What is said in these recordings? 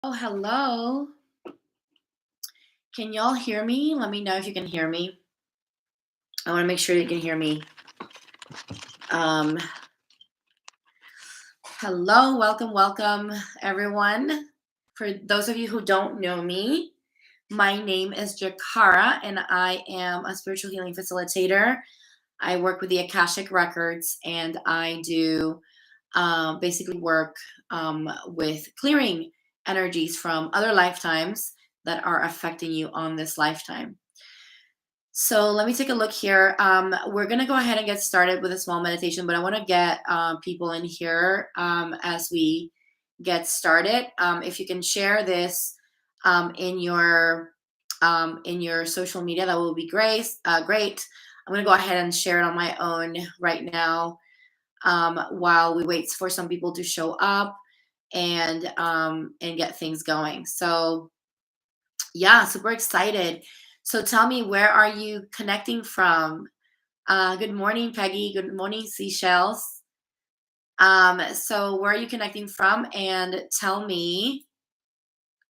Oh, hello. Can y'all hear me? Let me know if you can hear me. I want to make sure you can hear me. Um, Hello, welcome, everyone. For those of you who don't know me, my name is Jikara, and I am a spiritual healing facilitator. I work with the Akashic Records, and I do basically work with clearing energies from other lifetimes that are affecting you on this lifetime. So let me take a look here. We're going to go ahead and get started with a small meditation, but I want to get people in here as we get started. If you can share this um, in your in your social media, that will be great. Great. I'm going to go ahead and share it on my own right now while we wait for some people to show up and get things going. So yeah, super excited. So tell me, where are you connecting from? Good morning, Peggy. Good morning, Seashells. So where are you connecting from? And tell me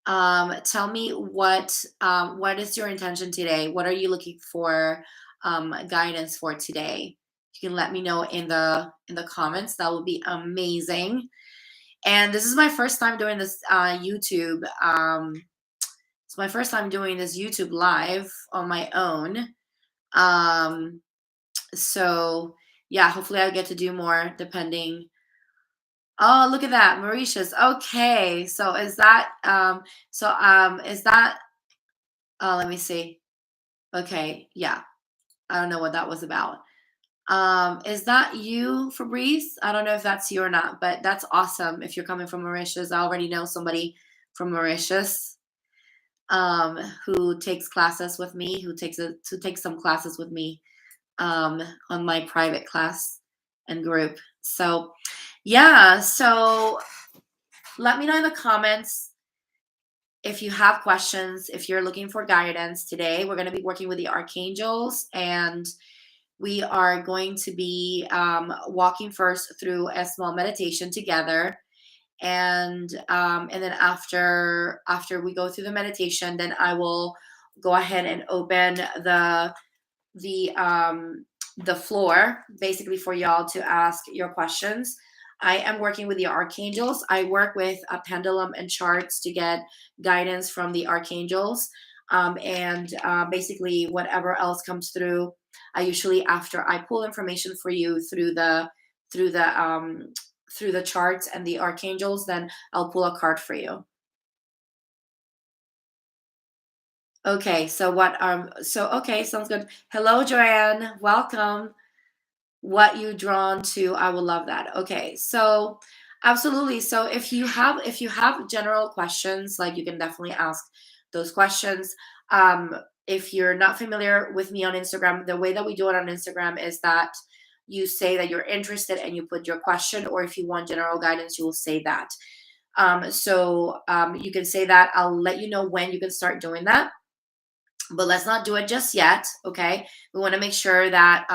what is your intention today? What are you looking for guidance for today? You can let me know in the comments. That would be amazing. And this is my first time doing this YouTube. It's my first time doing this YouTube live on my own. Um, so yeah, hopefully I'll get to do more depending. Oh, look at that, Mauritius. Okay, so is that let me see. Okay, yeah. I don't know what that was about. Is that you, Fabrice? I don't know if that's you or not, but that's awesome if you're coming from Mauritius. I already know somebody from Mauritius who takes classes with me, who takes some classes with me on my private class and group. So yeah, so let me know in the comments if you have questions, if you're looking for guidance today. We're going to be working with the Archangels, and we are going to be walking first through a small meditation together, and then after we go through the meditation, then I will go ahead and open the um the floor basically for y'all to ask your questions. I am working with the Archangels. I work with a pendulum and charts to get guidance from the Archangels, and basically whatever else comes through. I usually, after I pull information for you through the um through the charts and the Archangels, then I'll pull a card for you. Okay, okay, sounds good. Hello, Joanne. Welcome. What you drawn to, I will love that. Okay, so absolutely. So if you have general questions, like, you can definitely ask those questions. If you're not familiar with me on Instagram, the way that we do it on Instagram is that you say that you're interested and you put your question, or if you want general guidance, you will say that. You can say that. I'll let you know when you can start doing that, but let's not do it just yet. Okay, we want to make sure that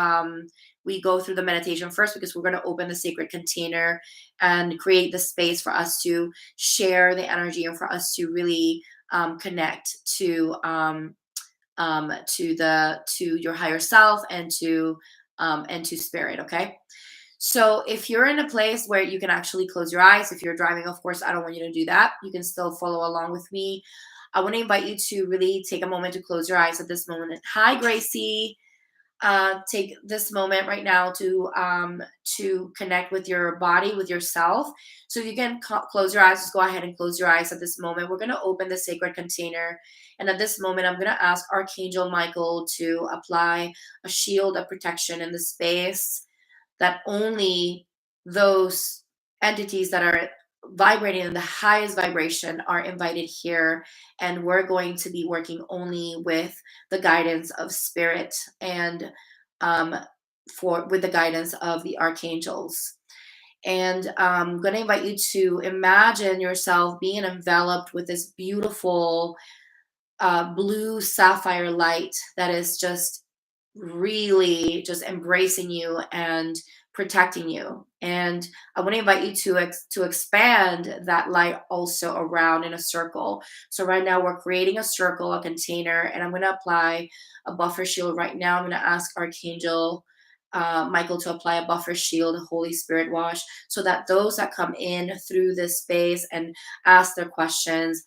we go through the meditation first, because we're going to open the sacred container and create the space for us to share the energy and for us to really connect to your higher self and to spirit. Okay, so if you're in a place where you can actually close your eyes, if you're driving, of course, I don't want you to do that. You can still follow along with me. I want to invite you to really take a moment to close your eyes at this moment. Hi, Gracie. Take this moment right now to connect with your body, with yourself. So if you can close your eyes, just go ahead and close your eyes at this moment. We're going to open the sacred container, and at this moment, I'm going to ask Archangel Michael to apply a shield of protection in the space, that only those entities that are vibrating in the highest vibration are invited here. And we're going to be working only with the guidance of spirit and um, with the guidance of the archangels. And I'm going to invite you to imagine yourself being enveloped with this beautiful blue sapphire light that is just really just embracing you and protecting you. And I want to invite you to expand that light also around in a circle. So right now we're creating a circle, a container, and I'm going to apply a buffer shield right now. I'm going to ask Archangel Michael to apply a buffer shield, a Holy Spirit wash, so that those that come in through this space and ask their questions,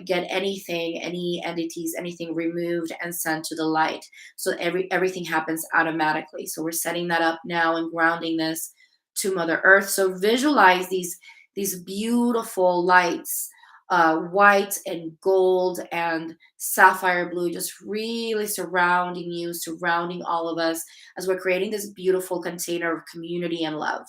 get anything, any entities, anything removed and sent to the light. So everything happens automatically. So we're setting that up now and grounding this to Mother Earth. So visualize these beautiful lights, white and gold and sapphire blue, just really surrounding you, surrounding all of us as we're creating this beautiful container of community and love.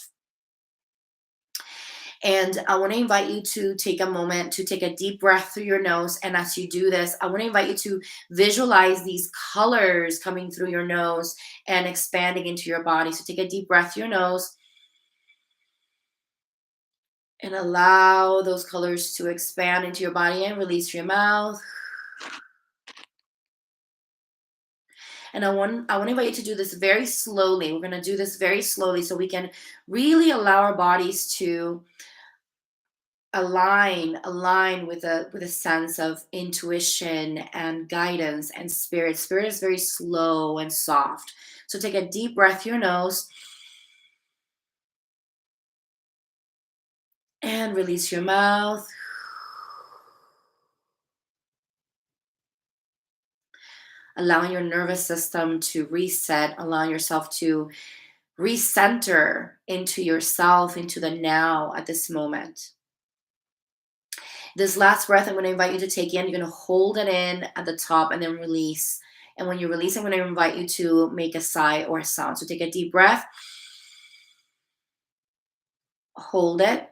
And I want to invite you to take a moment to take a deep breath through your nose. And as you do this, I want to invite you to visualize these colors coming through your nose and expanding into your body. So take a deep breath through your nose and allow those colors to expand into your body and release through your mouth. And I want to invite you to do this very slowly. We're going to do this very slowly so we can really allow our bodies to align with a sense of intuition and guidance and spirit is very slow and soft. So take a deep breath through your nose and release your mouth. Allowing your nervous system to reset, allowing yourself to recenter into yourself, into the now at this moment. This last breath, I'm going to invite you to take in. You're going to hold it in at the top and then release. And when you release, I'm going to invite you to make a sigh or a sound. So take a deep breath, hold it,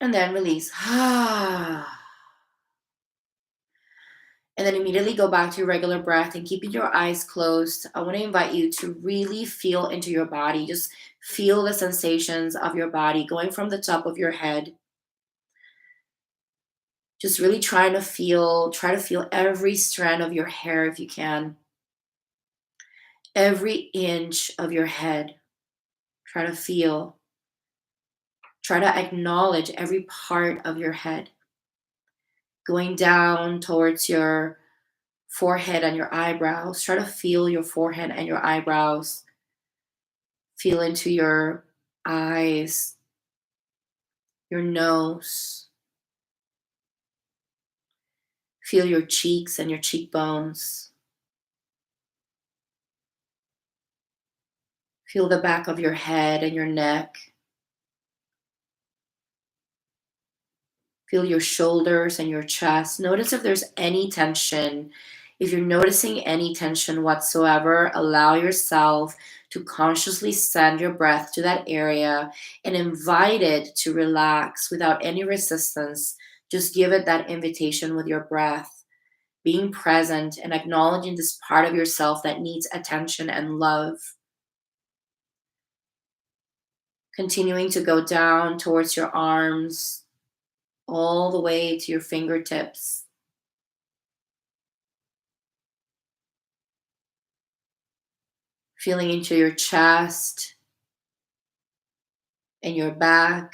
and then release. And then immediately go back to your regular breath and keeping your eyes closed. I want to invite you to really feel into your body. Just feel the sensations of your body going from the top of your head. Just really try to feel every strand of your hair if you can. Every inch of your head. Try to feel. Try to acknowledge every part of your head. Going down towards your forehead and your eyebrows. Try to feel your forehead and your eyebrows. Feel into your eyes, your nose. Feel your cheeks and your cheekbones. Feel the back of your head and your neck. Feel your shoulders and your chest. Notice if there's any tension. If you're noticing any tension whatsoever, allow yourself to consciously send your breath to that area and invite it to relax without any resistance. Just give it that invitation with your breath, being present and acknowledging this part of yourself that needs attention and love. Continuing to go down towards your arms, all the way to your fingertips. Feeling into your chest and your back,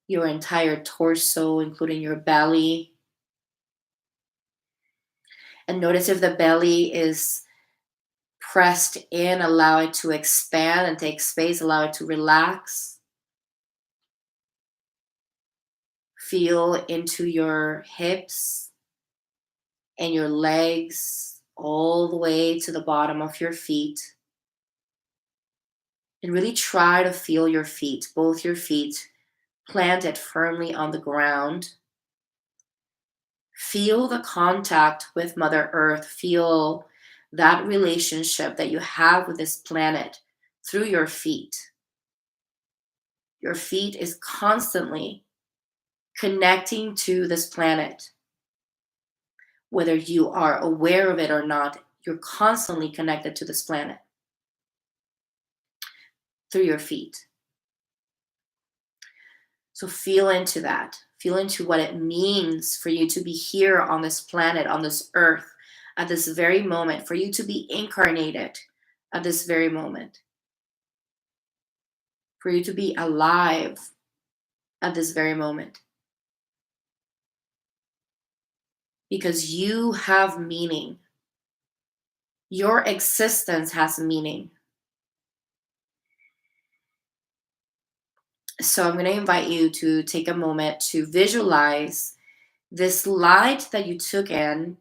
your entire torso, including your belly. And notice if the belly is pressed in, allow it to expand and take space, allow it to relax. Feel into your hips and your legs all the way to the bottom of your feet. And really try to feel your feet, both your feet planted firmly on the ground. Feel the contact with Mother Earth. Feel that relationship that you have with this planet through your feet. Your feet is constantly connecting to this planet. Whether you are aware of it or not, you're constantly connected to this planet through your feet. So feel into that. Feel into what it means for you to be here on this planet, on this earth, at this very moment, for you to be incarnated at this very moment, for you to be alive at this very moment. Because you have meaning. Your existence has meaning. So I'm going to invite you to take a moment to visualize this light that you took in.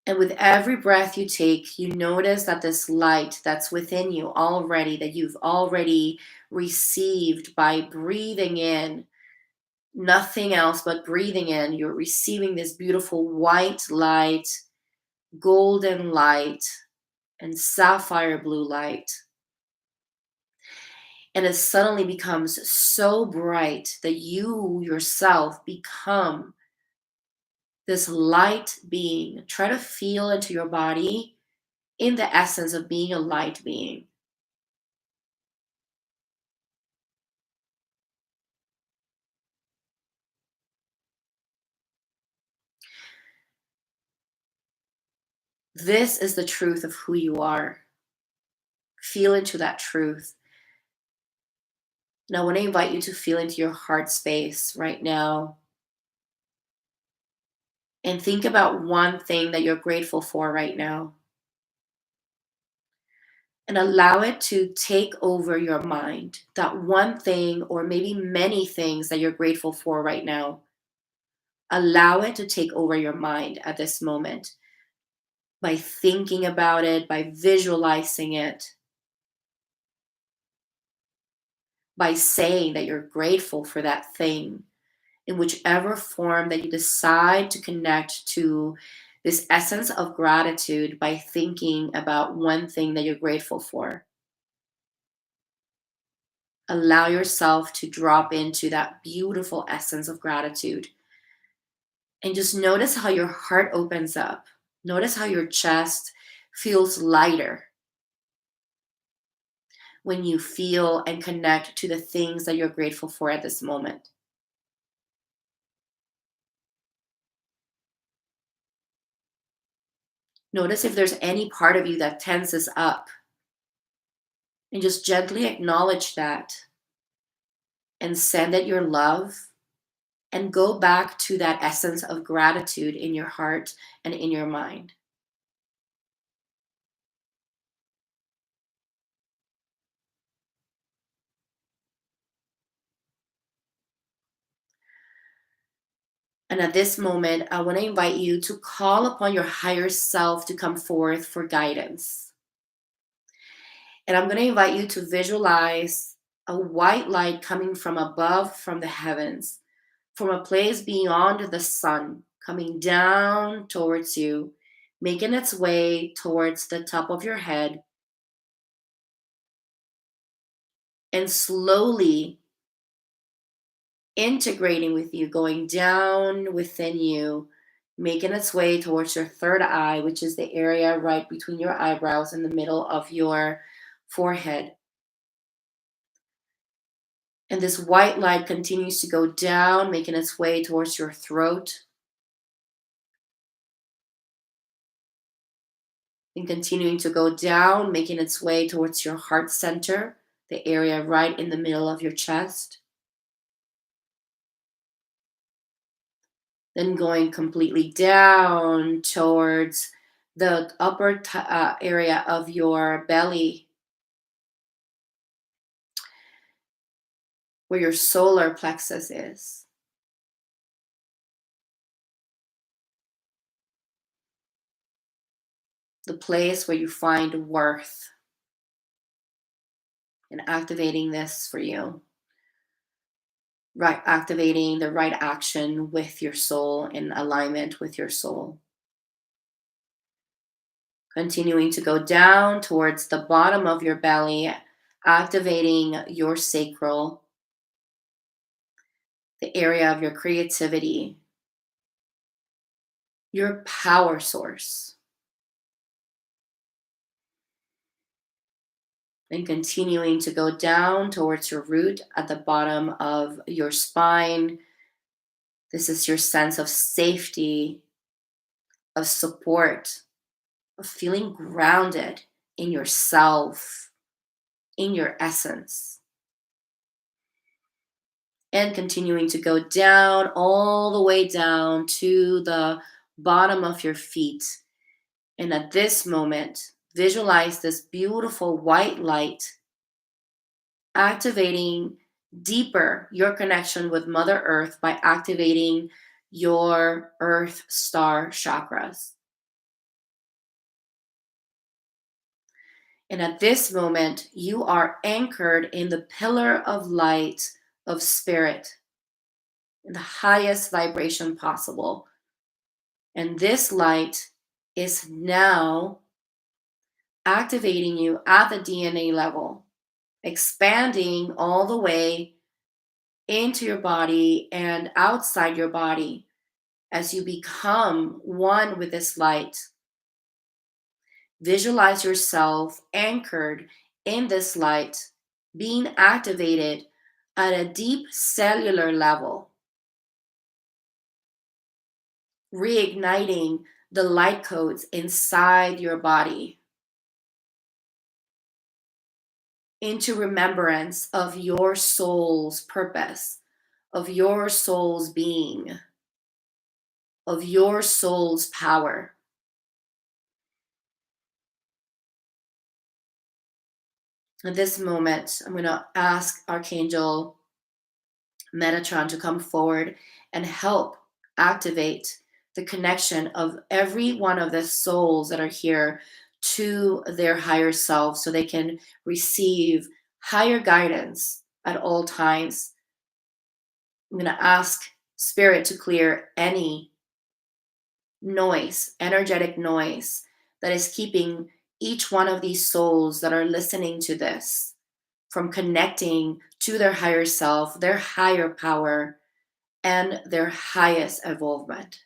And with every breath you take, you notice that this light that's within you already, that you've already received by breathing in, nothing else but breathing in, you're receiving this beautiful white light, golden light, and sapphire blue light. And it suddenly becomes so bright that you yourself become this light being. Try to feel into your body in the essence of being a light being. This is the truth of who you are. Feel into that truth. Now, I want to invite you to feel into your heart space right now and think about one thing that you're grateful for right now. And allow it to take over your mind. That one thing, or maybe many things that you're grateful for right now. Allow it to take over your mind at this moment by thinking about it, by visualizing it, by saying that you're grateful for that thing in whichever form that you decide to connect to this essence of gratitude by thinking about one thing that you're grateful for. Allow yourself to drop into that beautiful essence of gratitude. And just notice how your heart opens up. Notice how your chest feels lighter when you feel and connect to the things that you're grateful for at this moment. Notice if there's any part of you that tenses up, and just gently acknowledge that and send it your love and go back to that essence of gratitude in your heart and in your mind. And at this moment, I want to invite you to call upon your higher self to come forth for guidance. And I'm going to invite you to visualize a white light coming from above, from the heavens, from a place beyond the sun, coming down towards you, making its way towards the top of your head, and slowly integrating with you, going down within you, making its way towards your third eye, which is the area right between your eyebrows in the middle of your forehead. And this white light continues to go down, making its way towards your throat, and continuing to go down, making its way towards your heart center, the area right in the middle of your chest. Then going completely down towards the upper area of your belly, where your solar plexus is. The place where you find worth, and activating this for you. Right, activating the right action with your soul, in alignment with your soul. Continuing to go down towards the bottom of your belly, activating your sacral, the area of your creativity, your power source. And continuing to go down towards your root at the bottom of your spine. This is your sense of safety, of support, of feeling grounded in yourself, in your essence. And continuing to go down, all the way down to the bottom of your feet. And at this moment, visualize this beautiful white light activating deeper your connection with Mother Earth by activating your Earth Star chakras. And at this moment, you are anchored in the pillar of light of spirit, in the highest vibration possible. And this light is now activating you at the DNA level, expanding all the way into your body and outside your body as you become one with this light. Visualize yourself anchored in this light, being activated at a deep cellular level, reigniting the light codes inside your body into remembrance of your soul's purpose, of your soul's being, of your soul's power. At this moment, I'm going to ask Archangel Metatron to come forward and help activate the connection of every one of the souls that are here to their higher self so they can receive higher guidance at all times. I'm going to ask Spirit to clear any noise, energetic noise that is keeping each one of these souls that are listening to this from connecting to their higher self, their higher power, and their highest evolvement.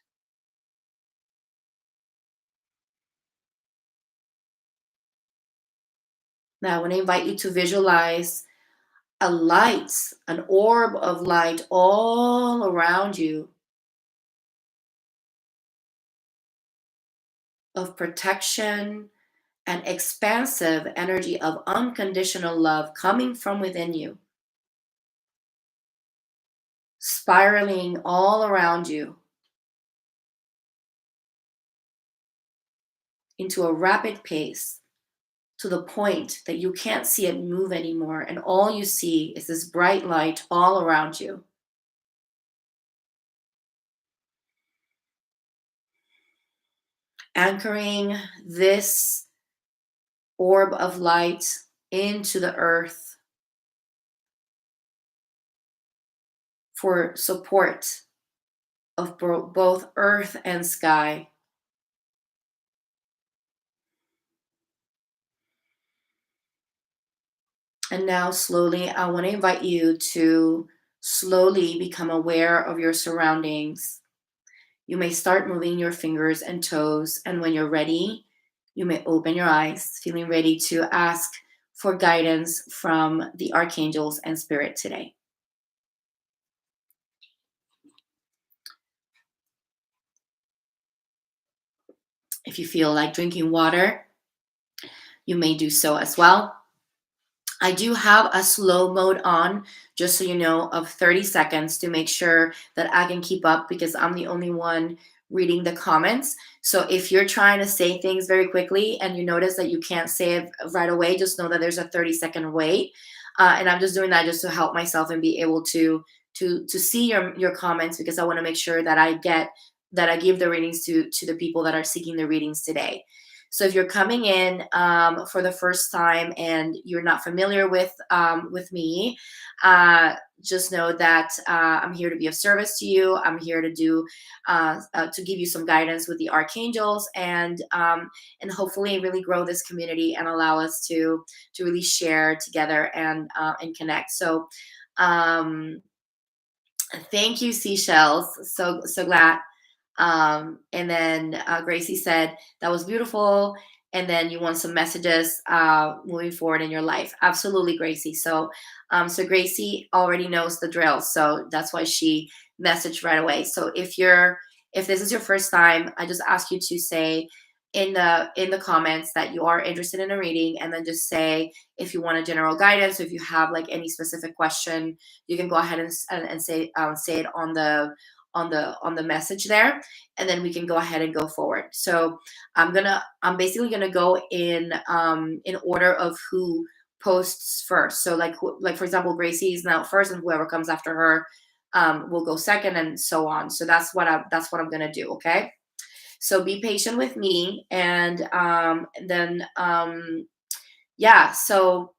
Now, I want to invite you to visualize a light, an orb of light all around you of protection and expansive energy of unconditional love coming from within you, spiraling all around you into a rapid pace to the point that you can't see it move anymore, and all you see is this bright light all around you. Anchoring this orb of light into the earth for support of both earth and sky. And now slowly, I want to invite you to slowly become aware of your surroundings. You may start moving your fingers and toes, and when you're ready, you may open your eyes, feeling ready to ask for guidance from the archangels and spirit today. If you feel like drinking water, you may do so as well. I do have a slow mode on, just so you know, of 30 seconds to make sure that I can keep up because I'm the only one reading the comments. So if you're trying to say things very quickly and you notice that you can't say it right away, just know that there's a 30-second wait. And I'm just doing that just to help myself and be able to see your comments, because I want to make sure that I give the readings to the people that are seeking the readings today. So if you're coming in for the first time and you're not familiar with me, just know that I'm here to be of service to you. I'm here to to give you some guidance with the archangels, and hopefully really grow this community and allow us to really share together and connect. So thank you, seashells. So glad. And then Gracie said that was beautiful, and then you want some messages moving forward in your life. Absolutely, Gracie. So Gracie already knows the drill, so that's why she messaged right away. So if you're If this is your first time, I just ask you to say in the comments that you are interested in a reading, and then just say if you want a general guidance, if you have like any specific question, you can go ahead and say it on the message there, and then we can go ahead and go forward. So I'm basically gonna go in order of who posts first. So like for example, Gracie is now first, and whoever comes after her will go second, and so on. So that's what I'm gonna do. Okay. So be patient with me, and then yeah. So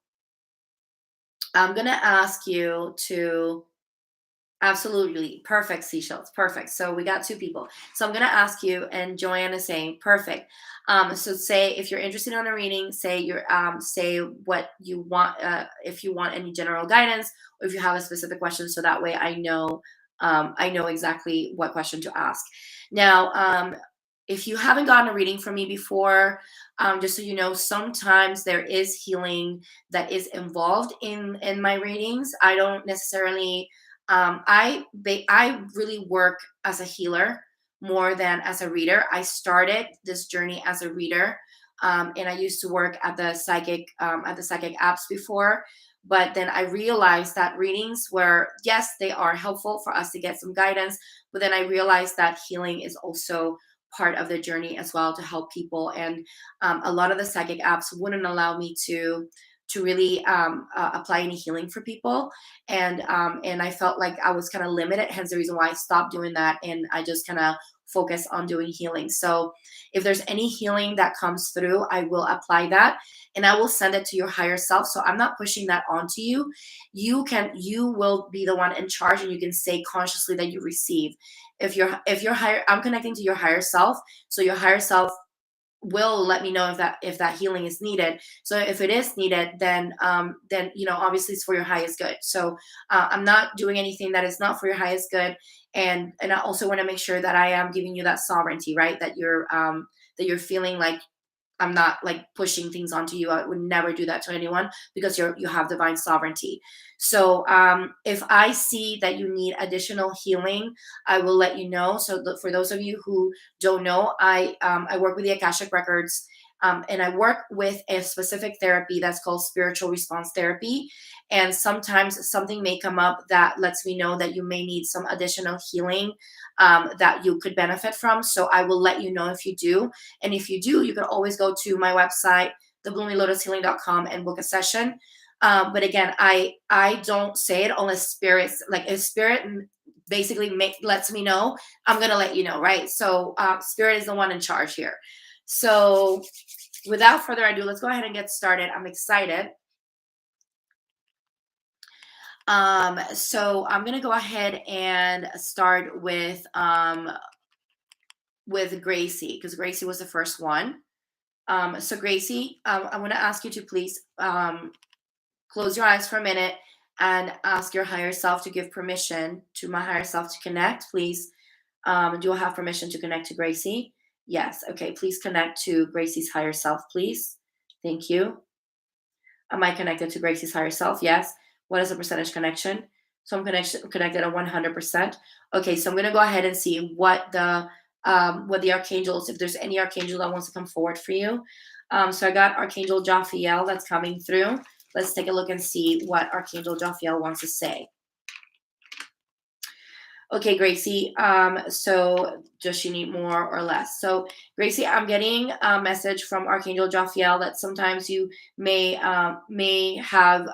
I'm gonna ask you to absolutely perfect seashells. Perfect. So we got two people. So I'm gonna ask you, and Joanne is saying perfect. So say if you're interested in a reading, say what you want. If you want any general guidance, or if you have a specific question, so that way I know exactly what question to ask. Now, if you haven't gotten a reading from me before, just so you know, sometimes there is healing that is involved in my readings. I don't necessarily I really work as a healer more than as a reader. I started this journey as a reader, and I used to work at the psychic apps before. But then I realized that readings were, yes, they are helpful for us to get some guidance, but then I realized that healing is also part of the journey as well, to help people. And a lot of the psychic apps wouldn't allow me to really apply any healing for people, and I felt like I was kind of limited. Hence the reason why I stopped doing that, and I just kind of focus on doing healing. So if there's any healing that comes through, I will apply that, and I will send it to your higher self. So I'm not pushing that onto you. You will be the one in charge, and you can say consciously that you receive. If you're higher, I'm connecting to your higher self, so your higher self will let me know if that healing is needed. So if it is needed, then obviously it's for your highest good. So I'm not doing anything that is not for your highest good, and I also want to make sure that I am giving you that sovereignty, right? That you're feeling like I'm not like pushing things onto you. I would never do that to anyone, because you have divine sovereignty. So if I see that you need additional healing, I will let you know. So for those of you who don't know, I work with the Akashic records, and I work with a specific therapy that's called spiritual response therapy. And sometimes something may come up that lets me know that you may need some additional healing, that you could benefit from. So I will let you know if you do. And if you do, you can always go to my website, thebloominglotushealing.com, and book a session. But again, I don't say it unless spirits, like if spirit basically lets me know, I'm gonna let you know, right? So spirit is the one in charge here. So without further ado, let's go ahead and get started. I'm excited. So I'm gonna go ahead and start with Gracie, because Gracie was the first one. So Gracie, I'm going to ask you to please close your eyes for a minute and ask your higher self to give permission to my higher self to connect. Please, do I have permission to connect to Gracie? Yes. Okay. Please connect to Gracie's higher self, please. Thank you. Am I connected to Gracie's higher self? Yes. What is the percentage connection? So I'm connected at 100%. Okay, so I'm gonna go ahead and see what the archangels, if there's any archangel that wants to come forward for you. So I got Archangel Jophiel that's coming through. Let's take a look and see what Archangel Jophiel wants to say. Okay, Gracie. So does she need more or less? So Gracie, I'm getting a message from Archangel Jophiel that sometimes you may have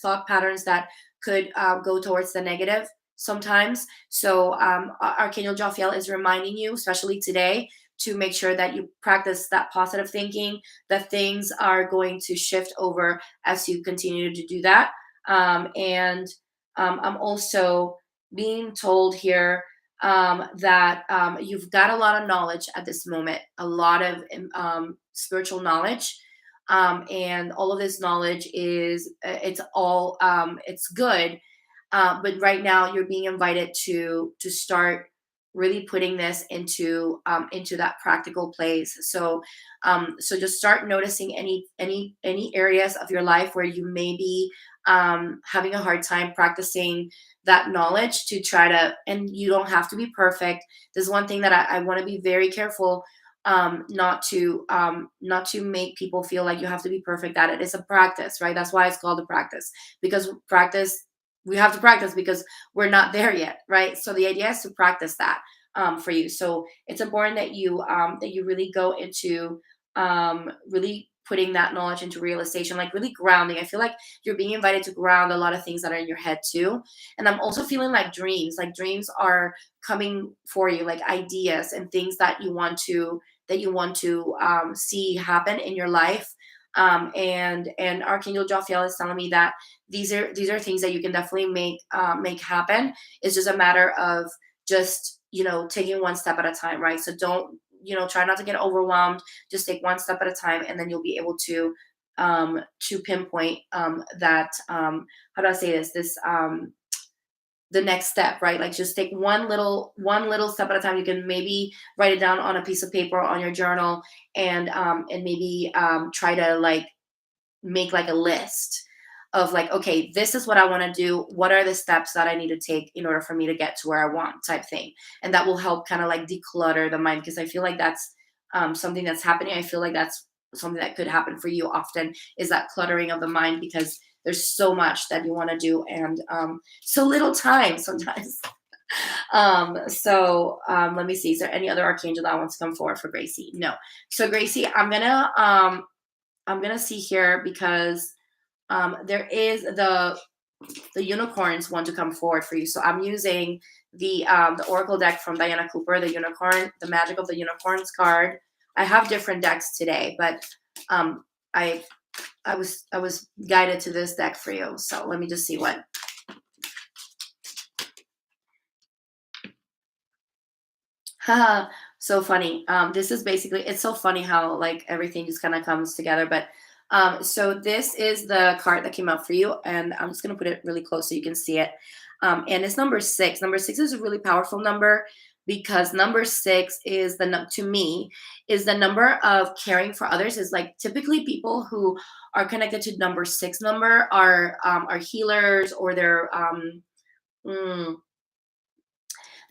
thought patterns that could go towards the negative sometimes. So Archangel Jophiel is reminding you, especially today, to make sure that you practice that positive thinking, that things are going to shift over as you continue to do that. And I'm also being told here that you've got a lot of knowledge at this moment, a lot of spiritual knowledge, and all of this knowledge it's good, but right now you're being invited to start really putting this into that practical place. So just start noticing any areas of your life where you may be having a hard time practicing that knowledge to try to, and you don't have to be perfect. There's one thing that I want to be very careful, not to make people feel like you have to be perfect at it. It's a practice, right? That's why it's called a practice, because practice, we have to practice because we're not there yet, right? So the idea is to practice that, for you. So it's important that you really go into, really putting that knowledge into realization, like really grounding. I feel like you're being invited to ground a lot of things that are in your head too. And I'm also feeling like dreams are coming for you, like ideas and things that you want to see happen in your life. And Archangel Jophiel is telling me that these are things that you can definitely make happen. It's just a matter of just, taking one step at a time, right? So don't, try not to get overwhelmed. Just take one step at a time, and then you'll be able to pinpoint, that, how do I say this, the next step, right? Like just take one little step at a time. You can maybe write it down on a piece of paper on your journal, and maybe try to like make like a list of like, okay, this is what I want to do. What are the steps that I need to take in order for me to get to where I want, type thing. And that will help kind of like declutter the mind, because I feel like that's, something that's happening. I feel like that's something that could happen for you often, is that cluttering of the mind, because there's so much that you want to do, and so little time sometimes. Let me see. Is there any other archangel that wants to come forward for Gracie? No. So Gracie, I'm gonna see here, because there is the unicorns want to come forward for you. So I'm using the oracle deck from Diana Cooper, the magic of the unicorns card. I have different decks today, but um, I I was guided to this deck for you. So let me just see what. Haha, so funny. This is basically, it's so funny how like everything just kind of comes together. But so this is the card that came out for you, and I'm just gonna put it really close so you can see it. And it's number six. Number six is a really powerful number, because number six is to me is the number of caring for others. Is like typically people who are connected to number six number are healers, or mm,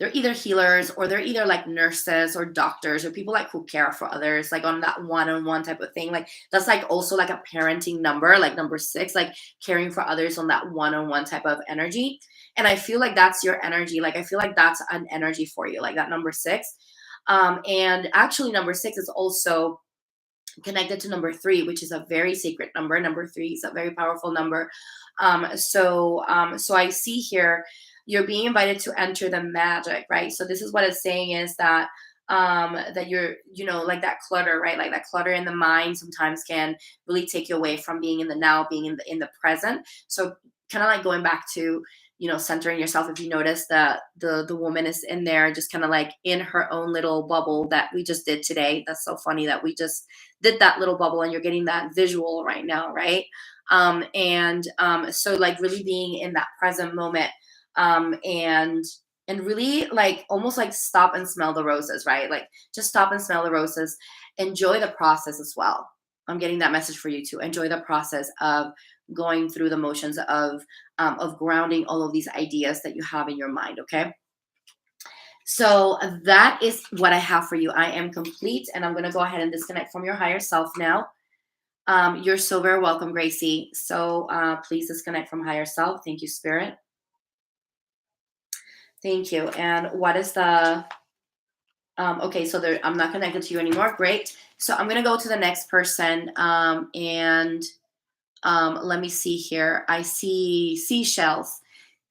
they're either healers, or they're either like nurses or doctors, or people like who care for others, like on that one-on-one type of thing. Like that's like also like a parenting number, like number six, like caring for others on that one-on-one type of energy. And I feel like that's your energy. Like I feel like that's an energy for you, like that number six. And actually number six is also connected to number three, which is a very sacred number. Number three is a very powerful number. So I see here you're being invited to enter the magic, right? So this is what it's saying, is that that you're, like that clutter, right? Like that clutter in the mind sometimes can really take you away from being in the now, being in the present. So kind of like going back to, centering yourself. If you notice that the woman is in there just kind of like in her own little bubble that we just did today. That's so funny that we just did that little bubble, and you're getting that visual right now, right? So like really being in that present moment, and really like almost like stop and smell the roses, right? Like just stop and smell the roses. Enjoy the process as well. I'm getting that message for you to enjoy the process of going through the motions of grounding all of these ideas that you have in your mind. Okay. So that is what I have for you. I am complete, and I'm going to go ahead and disconnect from your higher self now. You're so very welcome, Gracie. So please disconnect from higher self. Thank you, Spirit. Thank you. And what is the okay, so I'm not connected to you anymore. Great. So I'm gonna go to the next person. And let me see here. I see seashells.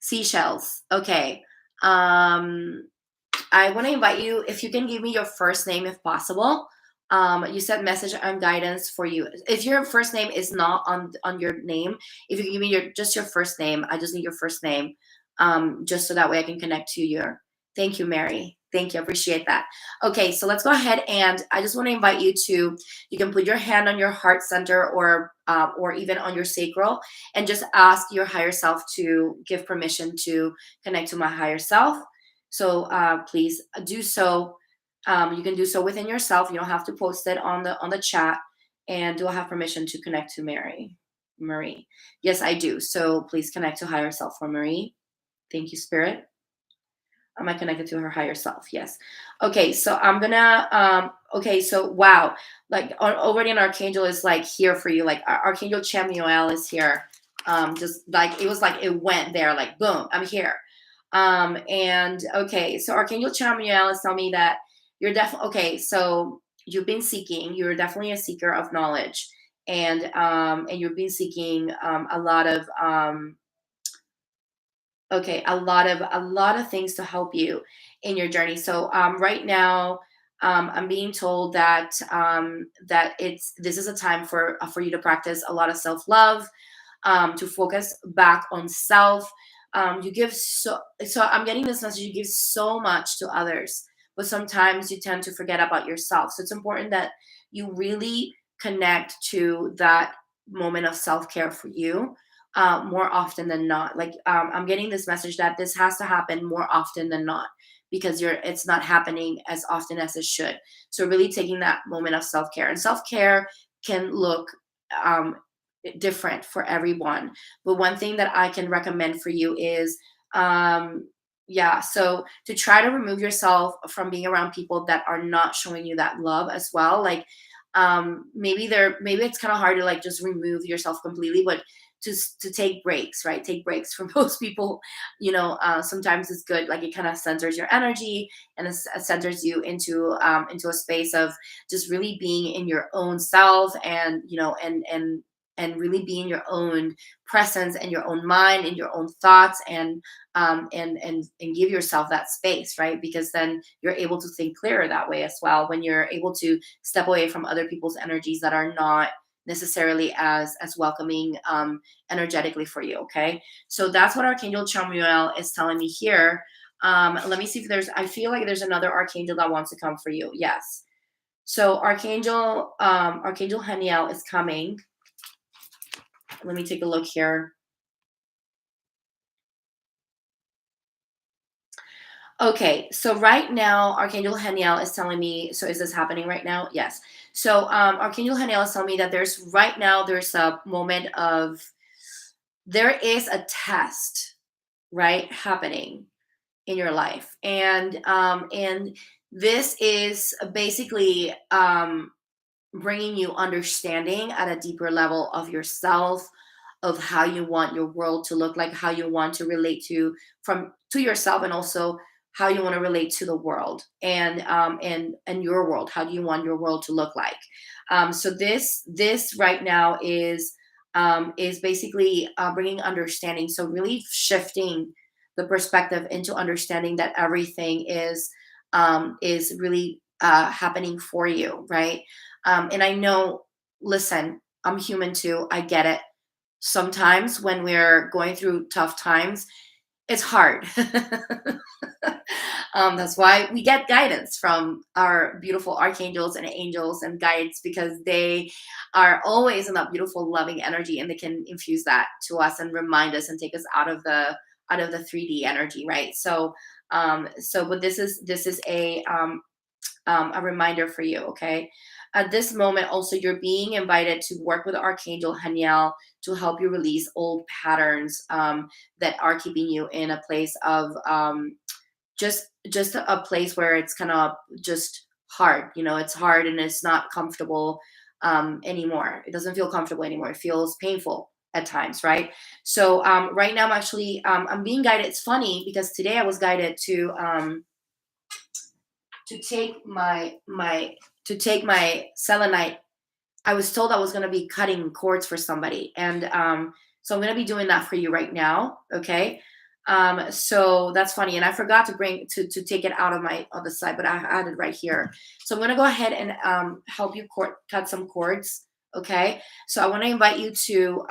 Seashells. Okay. I want to invite you, if you can give me your first name if possible. You said message and guidance for you. If your first name is not on your name, if you can give me just your first name, I just need your first name, just so that way I can connect to your. Thank you, Mary. Thank you. Appreciate that. Okay, so let's go ahead, and I just want to invite you to. You can put your hand on your heart center, or even on your sacral, and just ask your higher self to give permission to connect to my higher self. So please do so. You can do so within yourself. You don't have to post it on the chat. And do I have permission to connect to Mary? Marie. Yes, I do. So please connect to higher self for Marie. Thank you, Spirit. Am I connected to her higher self? Yes. Okay, so I'm gonna okay, so wow. Like already an archangel is like here for you. Like Archangel Chamuel is here. Just like it was like it went there, like boom, I'm here. And okay, so Archangel Chamuel is telling me that you're definitely okay, so you've been seeking, you're definitely a seeker of knowledge. And you've been seeking a lot of okay, a lot of things to help you in your journey. So right now, I'm being told that that it's this is a time for you to practice a lot of self love, to focus back on self. You give so I'm getting this message. You give so much to others, but sometimes you tend to forget about yourself. So it's important that you really connect to that moment of self care for you more often than not. Like I'm getting this message that this has to happen more often than not because it's not happening as often as it should. So really taking that moment of self care, and self care can look um, different for everyone. But one thing that I can recommend for you is yeah, so to try to remove yourself from being around people that are not showing you that love as well. Like maybe it's kind of hard to like just remove yourself completely, but to take breaks, right? Take breaks from most people. Sometimes it's good, like it kind of centers your energy, and it centers you into a space of just really being in your own self, and and really be in your own presence and your own mind and your own thoughts, and give yourself that space, right? Because then you're able to think clearer that way as well, when you're able to step away from other people's energies that are not necessarily as welcoming energetically for you. Okay, so that's what Archangel Chamuel is telling me here. Let me see if I feel like there's another archangel that wants to come for you. Yes, so Archangel Haniel is coming. Let me take a look here. Okay, so right now, Archangel Haniel is telling me. So is this happening right now? Yes. So Archangel Haniel is telling me that there's a moment of there is a test, right, happening in your life, and this is basically bringing you understanding at a deeper level of yourself, of how you want your world to look like, how you want to relate to yourself, and also how you want to relate to the world, and your world. How do you want your world to look like? So this right now is basically bringing understanding. So really shifting the perspective into understanding that everything is really happening for you, right? And I know, listen, I'm human too. I get it. Sometimes when we're going through tough times, it's hard. That's why we get guidance from our beautiful archangels and angels and guides, because they are always in that beautiful, loving energy, and they can infuse that to us and remind us and take us out of the 3D energy, right? But this is a reminder for you, okay? At this moment, also, you're being invited to work with Archangel Haniel to help you release old patterns that are keeping you in a place of just a place where it's kind of just hard. It's hard and it's not comfortable anymore. It doesn't feel comfortable anymore. It feels painful at times, right? So right now, I'm being guided. It's funny because today I was guided to take my selenite. I was told I was going to be cutting cords for somebody, and so I'm going to be doing that for you right now. Okay, so that's funny, and I forgot to take it out of my other side, but I had it right here. So I'm going to go ahead and help you cut some cords. Okay, so I want to invite you to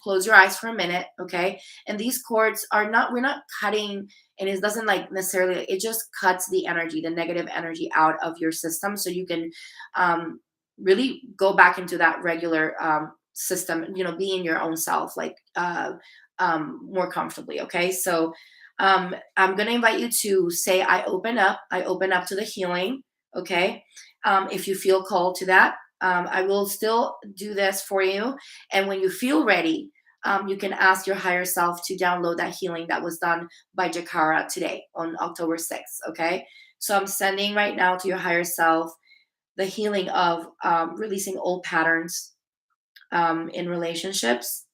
close your eyes for a minute. Okay, and these cords are not we're not cutting, and it doesn't like necessarily, it just cuts the energy, the negative energy out of your system, so you can really go back into that regular system, be in your own self, like more comfortably. Okay, so I'm going to invite you to say, I open up to the healing. Okay, if you feel called to that. I will still do this for you. And when you feel ready, you can ask your higher self to download that healing that was done by Jikara today on October 6th. Okay. So I'm sending right now to your higher self the healing of releasing old patterns in relationships.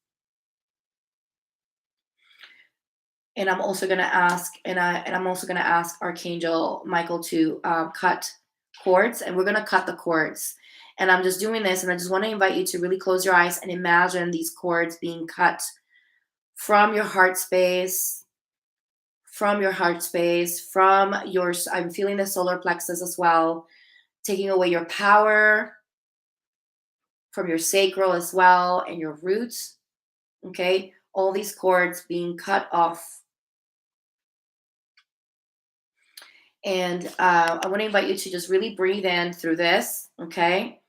And I'm also going to ask, I'm also going to ask Archangel Michael to cut cords, and we're going to cut the cords. And I'm just doing this, and I just want to invite you to really close your eyes and imagine these cords being cut from your heart space, from your heart space, from your, I'm feeling the solar plexus as well, taking away your power from your sacral as well, and your roots. Okay, all these cords being cut off. And I want to invite you to just really breathe in through this, okay?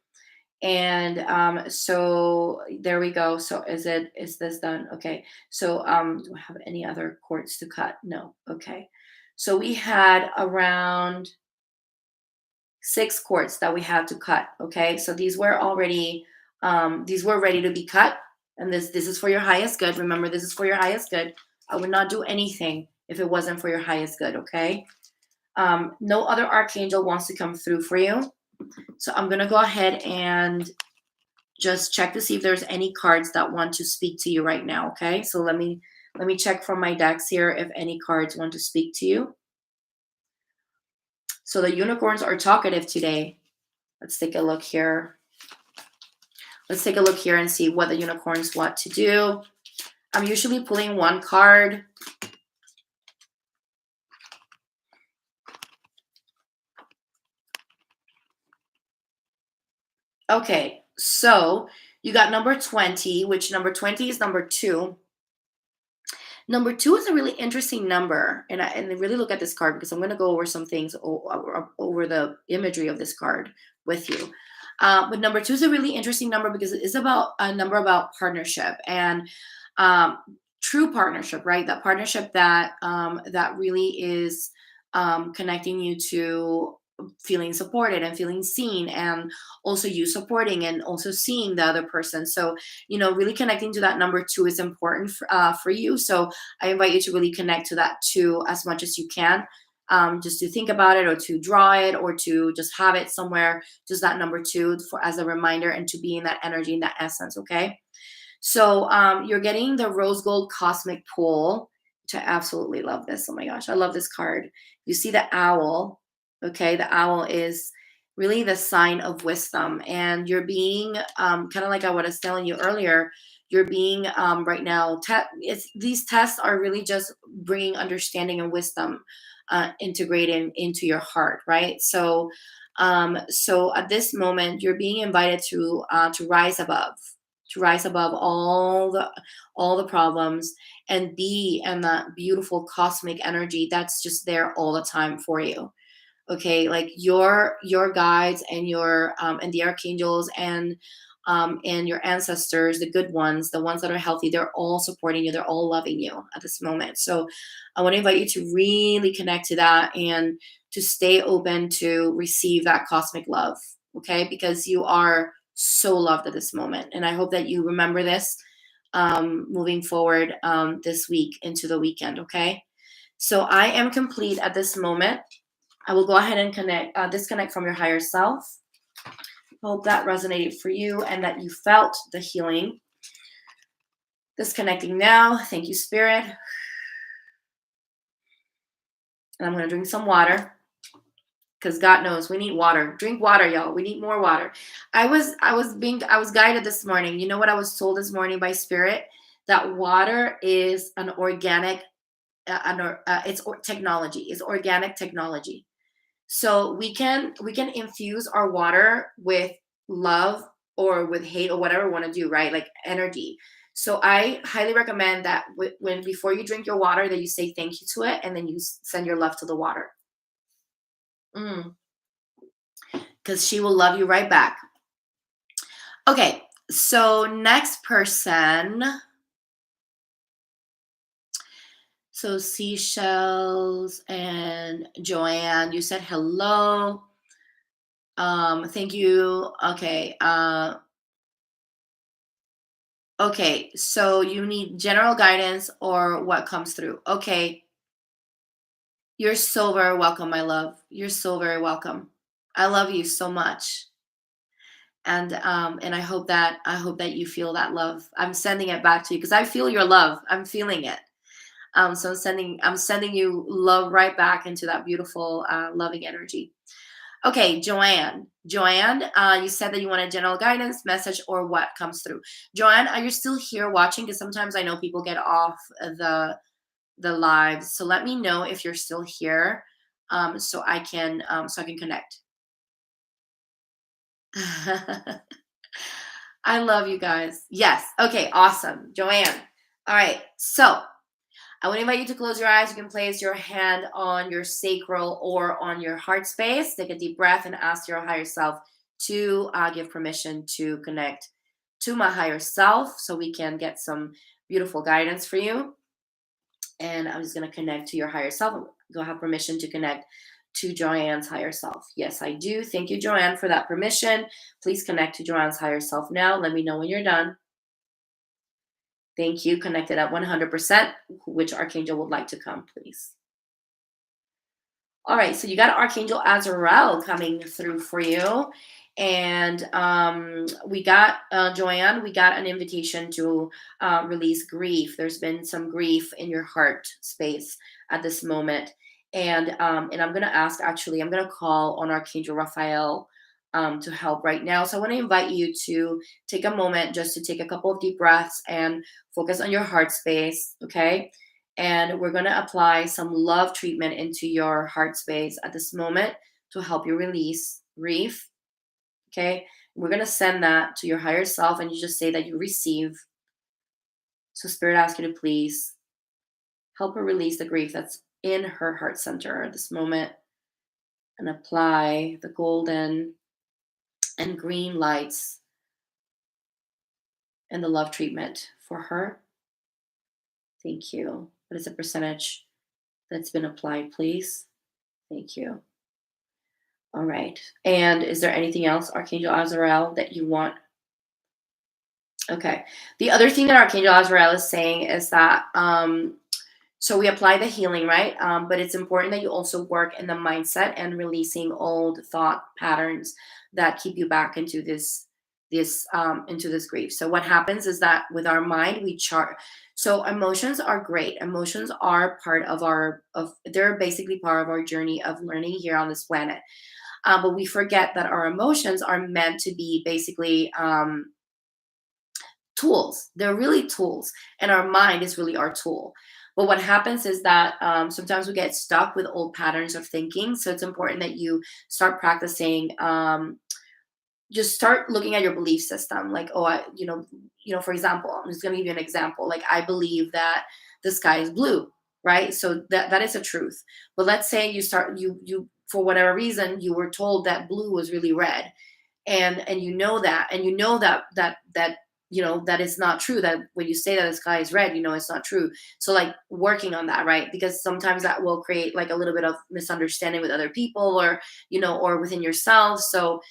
And so there we go. So is this done? Okay. So do I have any other cords to cut? No. Okay. So we had around 6 cords that we had to cut. Okay. So these were already these were ready to be cut. And this is for your highest good. Remember, this is for your highest good. I would not do anything if it wasn't for your highest good. Okay. No other archangel wants to come through for you. So I'm going to go ahead and just check to see if there's any cards that want to speak to you right now. Okay. So let me check from my decks here if any cards want to speak to you. So the unicorns are talkative today. Let's take a look here. Let's take a look here and see what the unicorns want to do. I'm usually pulling one card. Okay, so you got number 20, which number 20 is number 2. Number 2 is a really interesting number, and I really look at this card because I'm going to go over some things over the imagery of this card with you. But number 2 is a really interesting number because it is about a number about partnership and true partnership, right? That partnership that that really is connecting you to feeling supported and feeling seen, and also you supporting and also seeing the other person. So really connecting to that number 2 is important for you. So I invite you to really connect to that 2 as much as you can, just to think about it or to draw it or to just have it somewhere, just that number 2 for as a reminder, and to be in that energy, in that essence. Okay. So you're getting the rose gold cosmic pool, which I absolutely love this. Oh my gosh, I love this card. You see the owl. Okay, the owl is really the sign of wisdom, and you're being kind of like I was telling you earlier. You're being right now. These tests are really just bringing understanding and wisdom, integrated into your heart, right? So at this moment, you're being invited to rise above, all the problems, and be in that beautiful cosmic energy that's just there all the time for you. Okay, like your guides and your and the archangels and your ancestors, the good ones, the ones that are healthy, they're all supporting you, they're all loving you at this moment. So I want to invite you to really connect to that and to stay open to receive that cosmic love. Okay, because you are so loved at this moment, and I hope that you remember this moving forward this week into the weekend. Okay, so I am complete at this moment. I will go ahead and disconnect from your higher self. Hope that resonated for you and that you felt the healing. Disconnecting now. Thank you, Spirit. And I'm going to drink some water because God knows we need water. Drink water, y'all. We need more water. I was guided this morning. You know what I was told this morning by Spirit? That water is an organic, technology. It's organic technology. So we can infuse our water with love or with hate or whatever we want to do, right? Like energy. So I highly recommend that when before you drink your water, that you say thank you to it, and then you send your love to the water. Because she will love you right back. Okay, so next person. So Seashells and Joanne, you said hello. Thank you. Okay. Okay, so you need general guidance or what comes through. Okay, you're so very welcome, my love. You're so very welcome. I love you so much. And I hope that you feel that love. I'm sending it back to you because I feel your love. I'm feeling it. So I'm sending you love right back into that beautiful loving energy. Okay, Joanne. Joanne, you said that you wanted general guidance, message, or what comes through. Joanne, are you still here watching? Because sometimes I know people get off the lives. So let me know if you're still here, so I can connect. I love you guys. Yes. Okay. Awesome, Joanne. All right. So I would invite you to close your eyes. You can place your hand on your sacral or on your heart space. Take a deep breath and ask your higher self to give permission to connect to my higher self so we can get some beautiful guidance for you. And I'm just going to connect to your higher self. Go have permission to connect to Joanne's higher self. Yes, I do. Thank you, Joanne, for that permission. Please connect to Joanne's higher self now. Let me know when you're done. Thank you. Connected at 100%. Which archangel would like to come, please? All right, so you got Archangel Azrael coming through for you. And we got, Joanne, we got an invitation to release grief. There's been some grief in your heart space at this moment. And I'm going to ask, actually, I'm going to call on Archangel Raphael to help right now. So I want to invite you to take a moment just to take a couple of deep breaths and focus on your heart space, okay? And we're going to apply some love treatment into your heart space at this moment to help you release grief. Okay. We're going to send that to your higher self, and you just say that you receive. So, Spirit asks you to please help her release the grief that's in her heart center at this moment, and apply the golden and green lights and the love treatment for her. Thank you. What is the percentage that's been applied, please? Thank you. All right. And is there anything else, Archangel Azrael, that you want? Okay. The other thing that Archangel Azrael is saying is that so we apply the healing, right? But it's important that you also work in the mindset and releasing old thought patterns that keep you back into this grief. So what happens is that with our mind, we chart. So emotions are great. Emotions are part of they're basically part of our journey of learning here on this planet. But we forget that our emotions are meant to be basically tools. They're really tools, and our mind is really our tool. But what happens is that sometimes we get stuck with old patterns of thinking. So it's important that you start practicing. Just start looking at your belief system. Like, oh, for example, I'm just going to give you an example. Like, I believe that the sky is blue, right? So that is a truth. But let's say you for whatever reason you were told that blue was really red, and that is not true, that when you say that the sky is red, it's not true. So like working on that, right? Because sometimes that will create like a little bit of misunderstanding with other people, or within yourself. So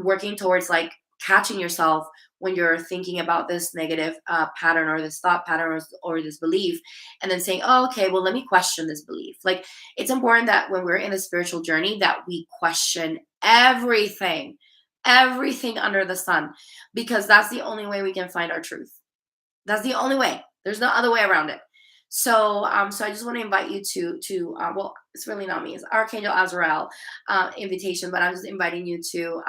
working towards like catching yourself when you're thinking about this negative pattern, or this thought pattern, or this belief, and then saying, oh, okay, well, let me question this belief. Like, it's important that when we're in a spiritual journey that we question everything under the sun, because that's the only way we can find our truth. That's the only way. There's no other way around it. So I just want to invite you well, it's really not me, it's Archangel Azrael invitation, but I'm just inviting you to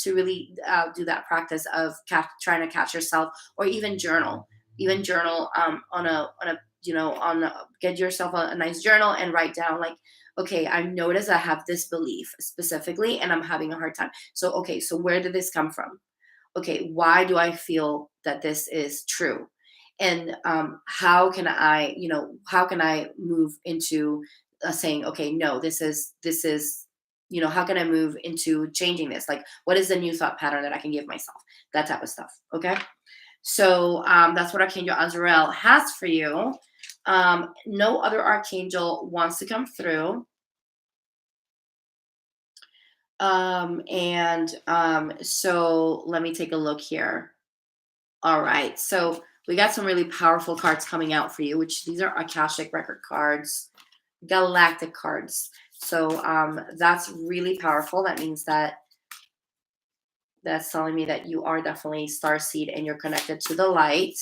really do that practice of trying to catch yourself, or even journal get yourself a nice journal and write down, like, okay, I notice I have this belief specifically and I'm having a hard time. So okay, so where did this come from? Okay, why do I feel that this is true? And how can I move into saying, okay, no, this is how can I move into changing this? Like, what is the new thought pattern that I can give myself? That type of stuff. Okay. So that's what Archangel Azrael has for you. No other archangel wants to come through. So let me take a look here. All right. So we got some really powerful cards coming out for you, which these are Akashic record cards, galactic cards. So that's really powerful. That means that that's telling me that you are definitely star seed and you're connected to the light.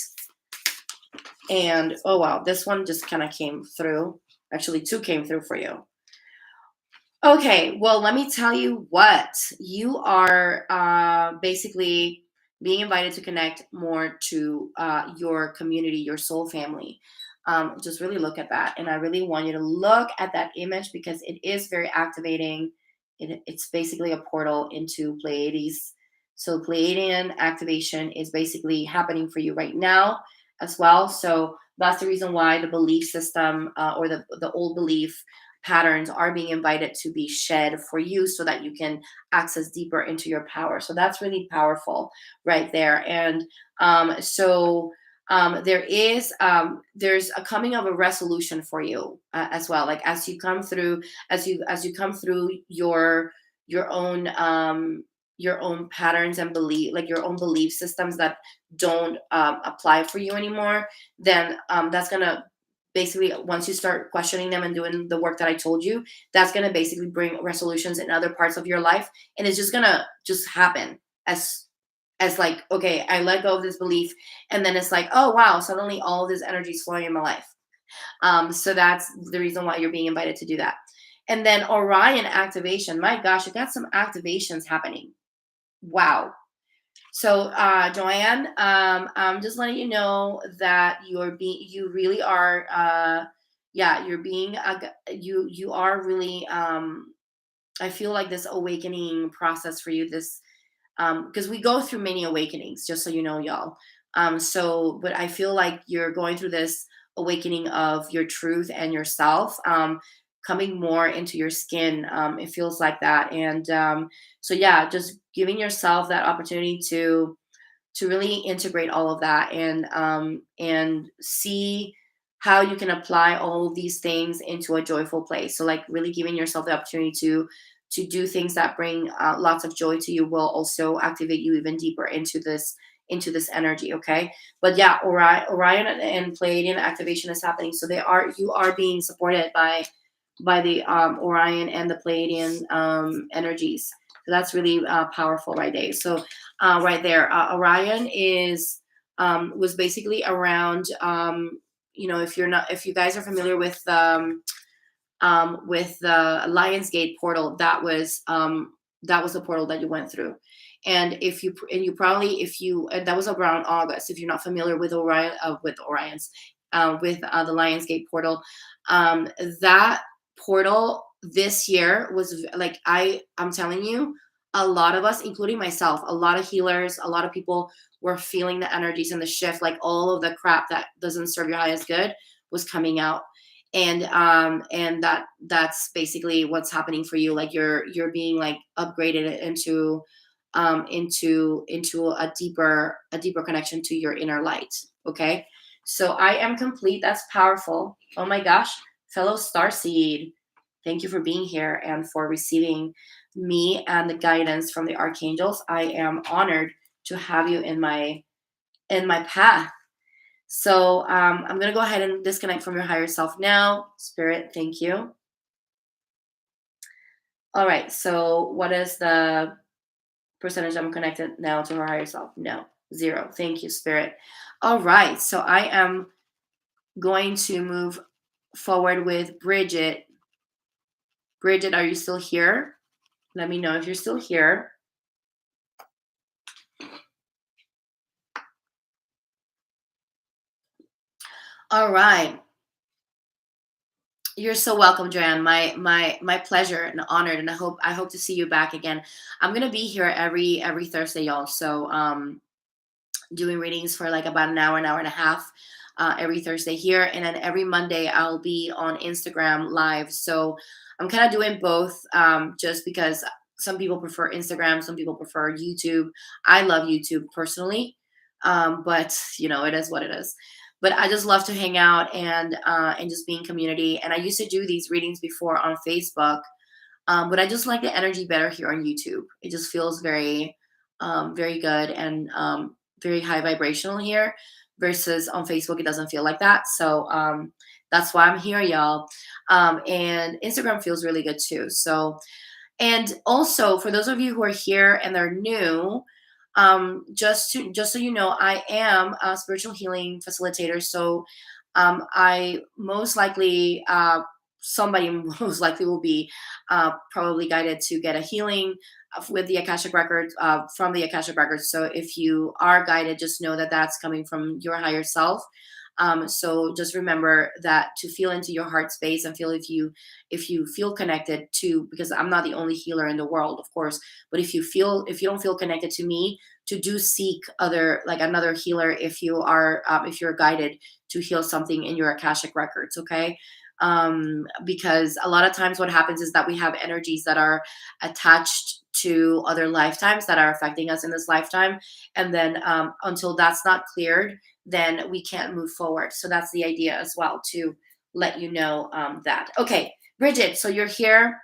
And oh wow, this one just kind of came through. Actually, two came through for you. Okay, well, let me tell you what. You are basically being invited to connect more to your community, your soul family. Just really look at that. And I really want you to look at that image because it is very activating. It's basically a portal into Pleiades. So, Pleiadian activation is basically happening for you right now as well. So, that's the reason why the belief system or the old belief patterns are being invited to be shed for you so that you can access deeper into your power. So that's really powerful right there. And there's a coming of a resolution for you as well. Like as you come through, as you come through your own your own patterns and belief, like your own belief systems that don't apply for you anymore, then that's gonna basically once you start questioning them and doing the work that I told you, that's going to basically bring resolutions in other parts of your life, and it's just going to just happen as like, okay, I let go of this belief, and then it's like, oh wow, suddenly all of this energy is flowing in my life. So that's the reason why you're being invited to do that. And then Orion activation, my gosh, you got some activations happening. Wow. So, Joanne, I'm just letting you know that you really are, yeah, you're being, you are really, I feel like this awakening process for you, this, because we go through many awakenings, just so you know, y'all. But I feel like you're going through this awakening of your truth and yourself, coming more into your skin. It feels like that. And so, yeah, just giving yourself that opportunity to really integrate all of that and see how you can apply all of these things into a joyful place. So like really giving yourself the opportunity to do things that bring lots of joy to you will also activate you even deeper into this energy. Okay, but yeah, Orion and Pleiadian activation is happening, so you are being supported by the Orion and the Pleiadian energies. So that's really powerful right there. So right there, Orion is was basically around. If you guys are familiar with the Lionsgate portal, that was the portal that you went through. And you probably if you and that was around August. If you're not familiar with Orion with Orion's with the Lionsgate portal, that portal this year was like I'm telling you, a lot of us, including myself, a lot of healers, a lot of people were feeling the energies and the shift, like all of the crap that doesn't serve your highest good was coming out. And that's basically what's happening for you. Like you're being like upgraded into a deeper connection to your inner light. Okay, so I am complete. That's powerful. Oh my gosh, fellow starseed, thank you for being here and for receiving me and the guidance from the archangels. I am honored to have you in my path. So I'm going to go ahead and disconnect from your higher self now. Spirit, thank you. All right. So what is the percentage I'm connected now to her higher self? No, 0. Thank you, Spirit. All right. So I am going to move forward with Bridget. Bridget, are you still here? Let me know if you're still here. All right. You're so welcome, Joanne. My pleasure and honored, and I hope to see you back again. I'm gonna be here every Thursday, y'all. So doing readings for like about an hour and a half every Thursday here, and then every Monday I'll be on Instagram live. So I'm kind of doing both, just because some people prefer Instagram, some people prefer YouTube. I love YouTube personally, but it is what it is. But I just love to hang out and just be in community. And I used to do these readings before on Facebook, But I just like the energy better here on YouTube. It just feels very, very good and very high vibrational here versus on Facebook. It doesn't feel like that. So that's why I'm here, y'all. And Instagram feels really good too. So, and also for those of you who are here and they're new, just so you know, I am a spiritual healing facilitator. So I most likely somebody most likely will be probably guided to get a healing with the Akashic records, from the Akashic records. So if you are guided, just know that that's coming from your higher self. So just remember that to feel into your heart space and feel if you feel connected to, because I'm not the only healer in the world, of course, but if you don't feel connected to me, to do seek other, like another healer, if you're guided to heal something in your Akashic records, okay? Because a lot of times what happens is that we have energies that are attached to other lifetimes that are affecting us in this lifetime. And then until that's not cleared, then we can't move forward. So that's the idea as well, to let you know that. Okay, Bridget, so you're here.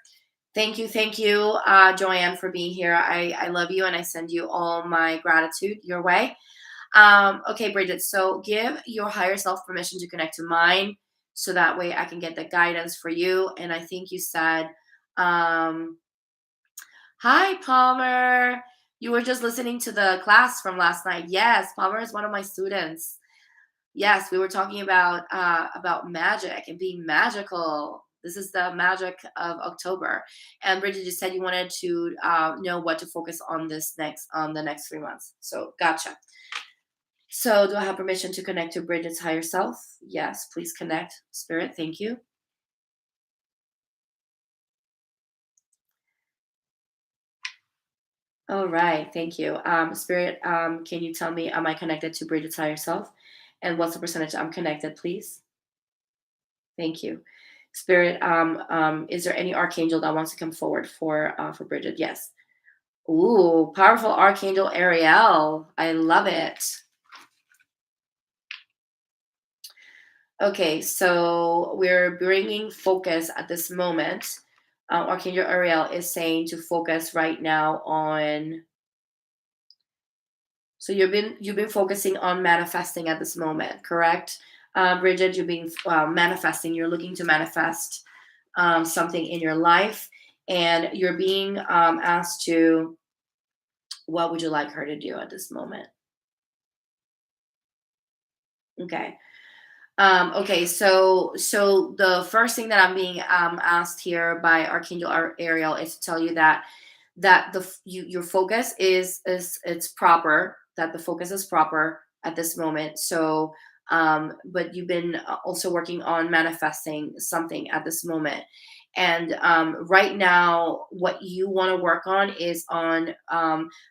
Thank you, Joanne, for being here. I love you and I send you all my gratitude your way. Okay, Bridget, so give your higher self permission to connect to mine so that way I can get the guidance for you. And I think you said, um, hi, Palmer. You were just listening to the class from last night. Yes, Palmer is one of my students. Yes, we were talking about magic and being magical. This is the magic of October. And Bridget, you said you wanted to know what to focus on the next 3 months. So gotcha. So do I have permission to connect to Bridget's higher self? Yes, please connect. Spirit, thank you. All right, thank you. Spirit, can you tell me, am I connected to Bridget's higher self? And what's the percentage I'm connected, please? Thank you. Spirit, is there any archangel that wants to come forward for Bridget? Yes. Ooh, powerful Archangel Ariel. I love it. Okay, so we're bringing focus at this moment. Archangel Ariel is saying to focus right now on. So you've been focusing on manifesting at this moment, correct? Bridget, you've been manifesting. You're looking to manifest something in your life, and you're being asked to. What would you like her to do at this moment? Okay. Okay, so the first thing that I'm being asked here by Archangel Ariel is to tell you that your focus is it's proper, that the focus is proper at this moment. So but you've been also working on manifesting something at this moment. And right now what you want to work on is on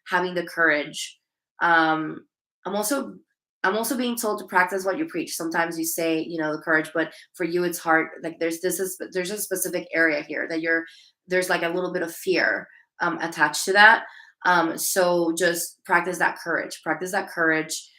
having the courage. I'm also I'm also being told to practice what you preach. Sometimes you say, the courage, but for you, it's hard. Like there's a specific area here that there's like a little bit of fear attached to that. So just practice that courage. Practice that courage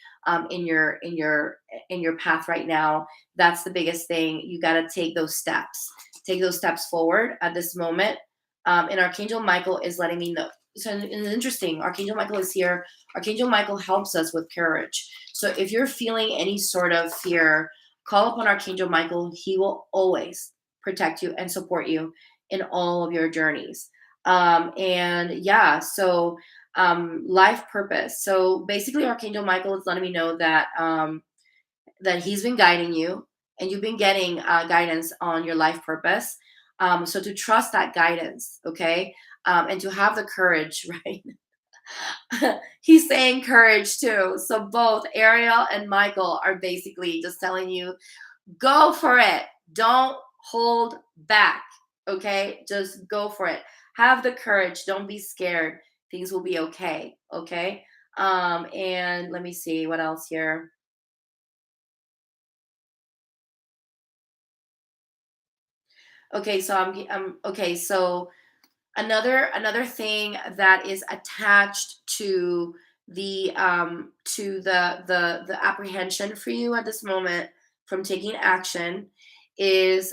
in your path right now. That's the biggest thing. You got to take those steps. Take those steps forward at this moment. And Archangel Michael is letting me know. So it's interesting. Archangel Michael is here. Archangel Michael helps us with courage. So if you're feeling any sort of fear, call upon Archangel Michael. He will always protect you and support you in all of your journeys. And yeah, so life purpose. So basically, Archangel Michael is letting me know that he's been guiding you, and you've been getting guidance on your life purpose. So to trust that guidance, okay, and to have the courage, right? He's saying courage too. So both Ariel and Michael are basically just telling you, go for it. Don't hold back. Okay. Just go for it. Have the courage. Don't be scared. Things will be okay. Okay. And let me see what else here. Okay. So I'm okay. So another thing that is attached to the apprehension for you at this moment from taking action is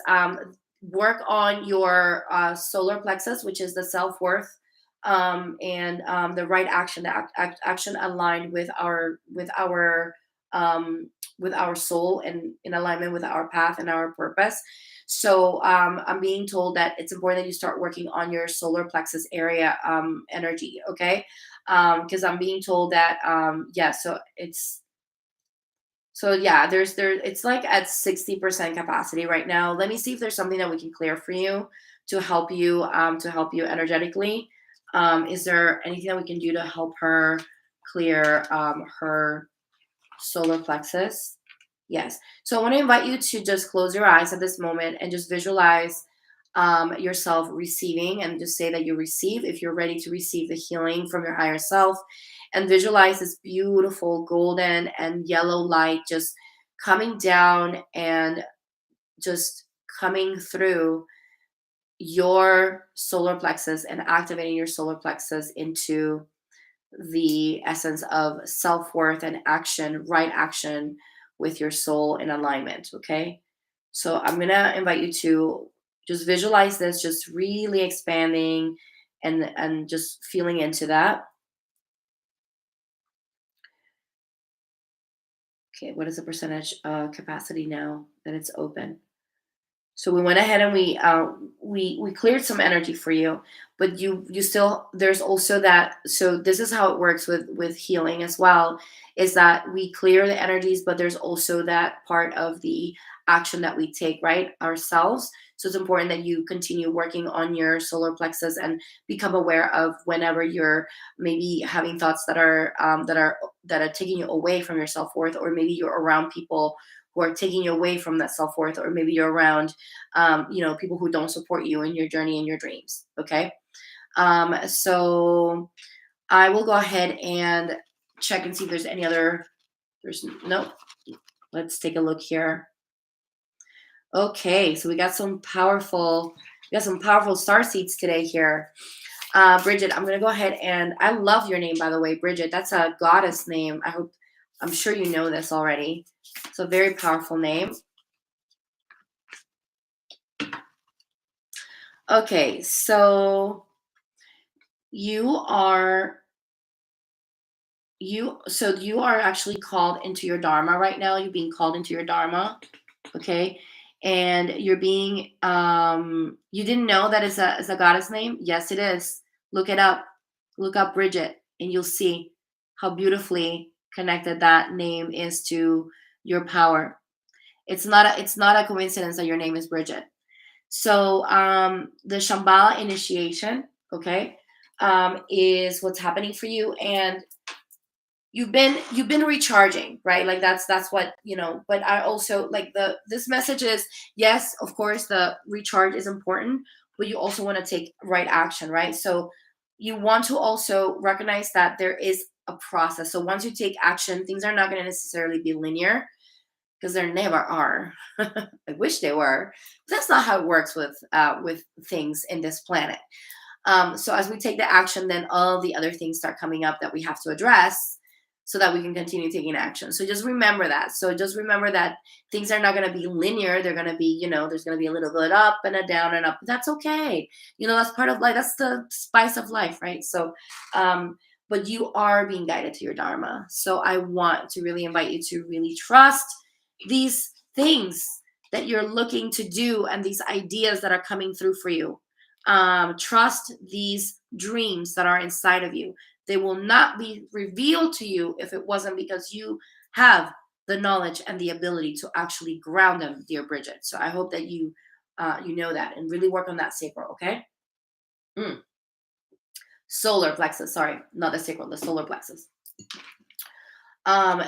work on your solar plexus, which is the self-worth, and the right action, the action aligned um, with our soul and in alignment with our path and our purpose. So I'm being told that it's important that you start working on your solar plexus area energy, okay? Because I'm being told that yeah, so yeah, it's like at 60% capacity right now. Let me see if there's something that we can clear for you to help you energetically. Is there anything that we can do to help her clear her solar plexus? Yes. So I want to invite you to just close your eyes at this moment and just visualize yourself receiving, and just say that you receive if you're ready to receive the healing from your higher self, and visualize this beautiful golden and yellow light just coming down and just coming through your solar plexus and activating your solar plexus into the essence of self-worth and action, right action with your soul in alignment, okay? So I'm going to invite you to just visualize this just really expanding and just feeling into that. Okay, what is the percentage capacity now that it's open? So we went ahead and we cleared some energy for you, but you still, there's also that. So this is how it works with healing as well, is that we clear the energies, but there's also that part of the action that we take, right, ourselves. So it's important that you continue working on your solar plexus and become aware of whenever you're maybe having thoughts that are taking you away from your self-worth, or maybe you're around people who are taking you away from that self-worth, or maybe you're around people who don't support you in your journey and your dreams. Okay. So I will go ahead and check and see if there's any other. There's nope. Let's take a look here. Okay, so we got some powerful star seeds today here. Bridget, I'm gonna go ahead and I love your name, by the way, Bridget. That's a goddess name. I'm sure you know this already. It's a very powerful name. Okay, so you are you are actually called into your dharma right now. You're being called into your dharma, okay? And you're being you didn't know that is a goddess name? Yes, it is. Look it up. Look up Bridget and you'll see how beautifully connected that name is to your power. It's not a coincidence that your name is Bridget. So the Shambhala initiation, okay, is what's happening for you, and you've been recharging, right? Like that's what you know. But I also like this message is, yes, of course, the recharge is important, but you also want to take right action, right? So you want to also recognize that there is a process. So once you take action, things are not going to necessarily be linear, because there never are. I wish they were. But that's not how it works with things in this planet. So as we take the action, then all the other things start coming up that we have to address, so that we can continue taking action. So just remember that. So just remember that things are not going to be linear. They're going to be, there's going to be a little bit up and a down and up. That's okay. That's part of life. That's the spice of life, right? So, but you are being guided to your dharma. So I want to really invite you to really trust these things that you're looking to do and these ideas that are coming through for you. Trust these dreams that are inside of you. They will not be revealed to you if it wasn't because you have the knowledge and the ability to actually ground them, dear Bridget. So I hope that you know that and really work on that sacral. Okay. Mm. Solar plexus. Sorry, not the sacral, the solar plexus.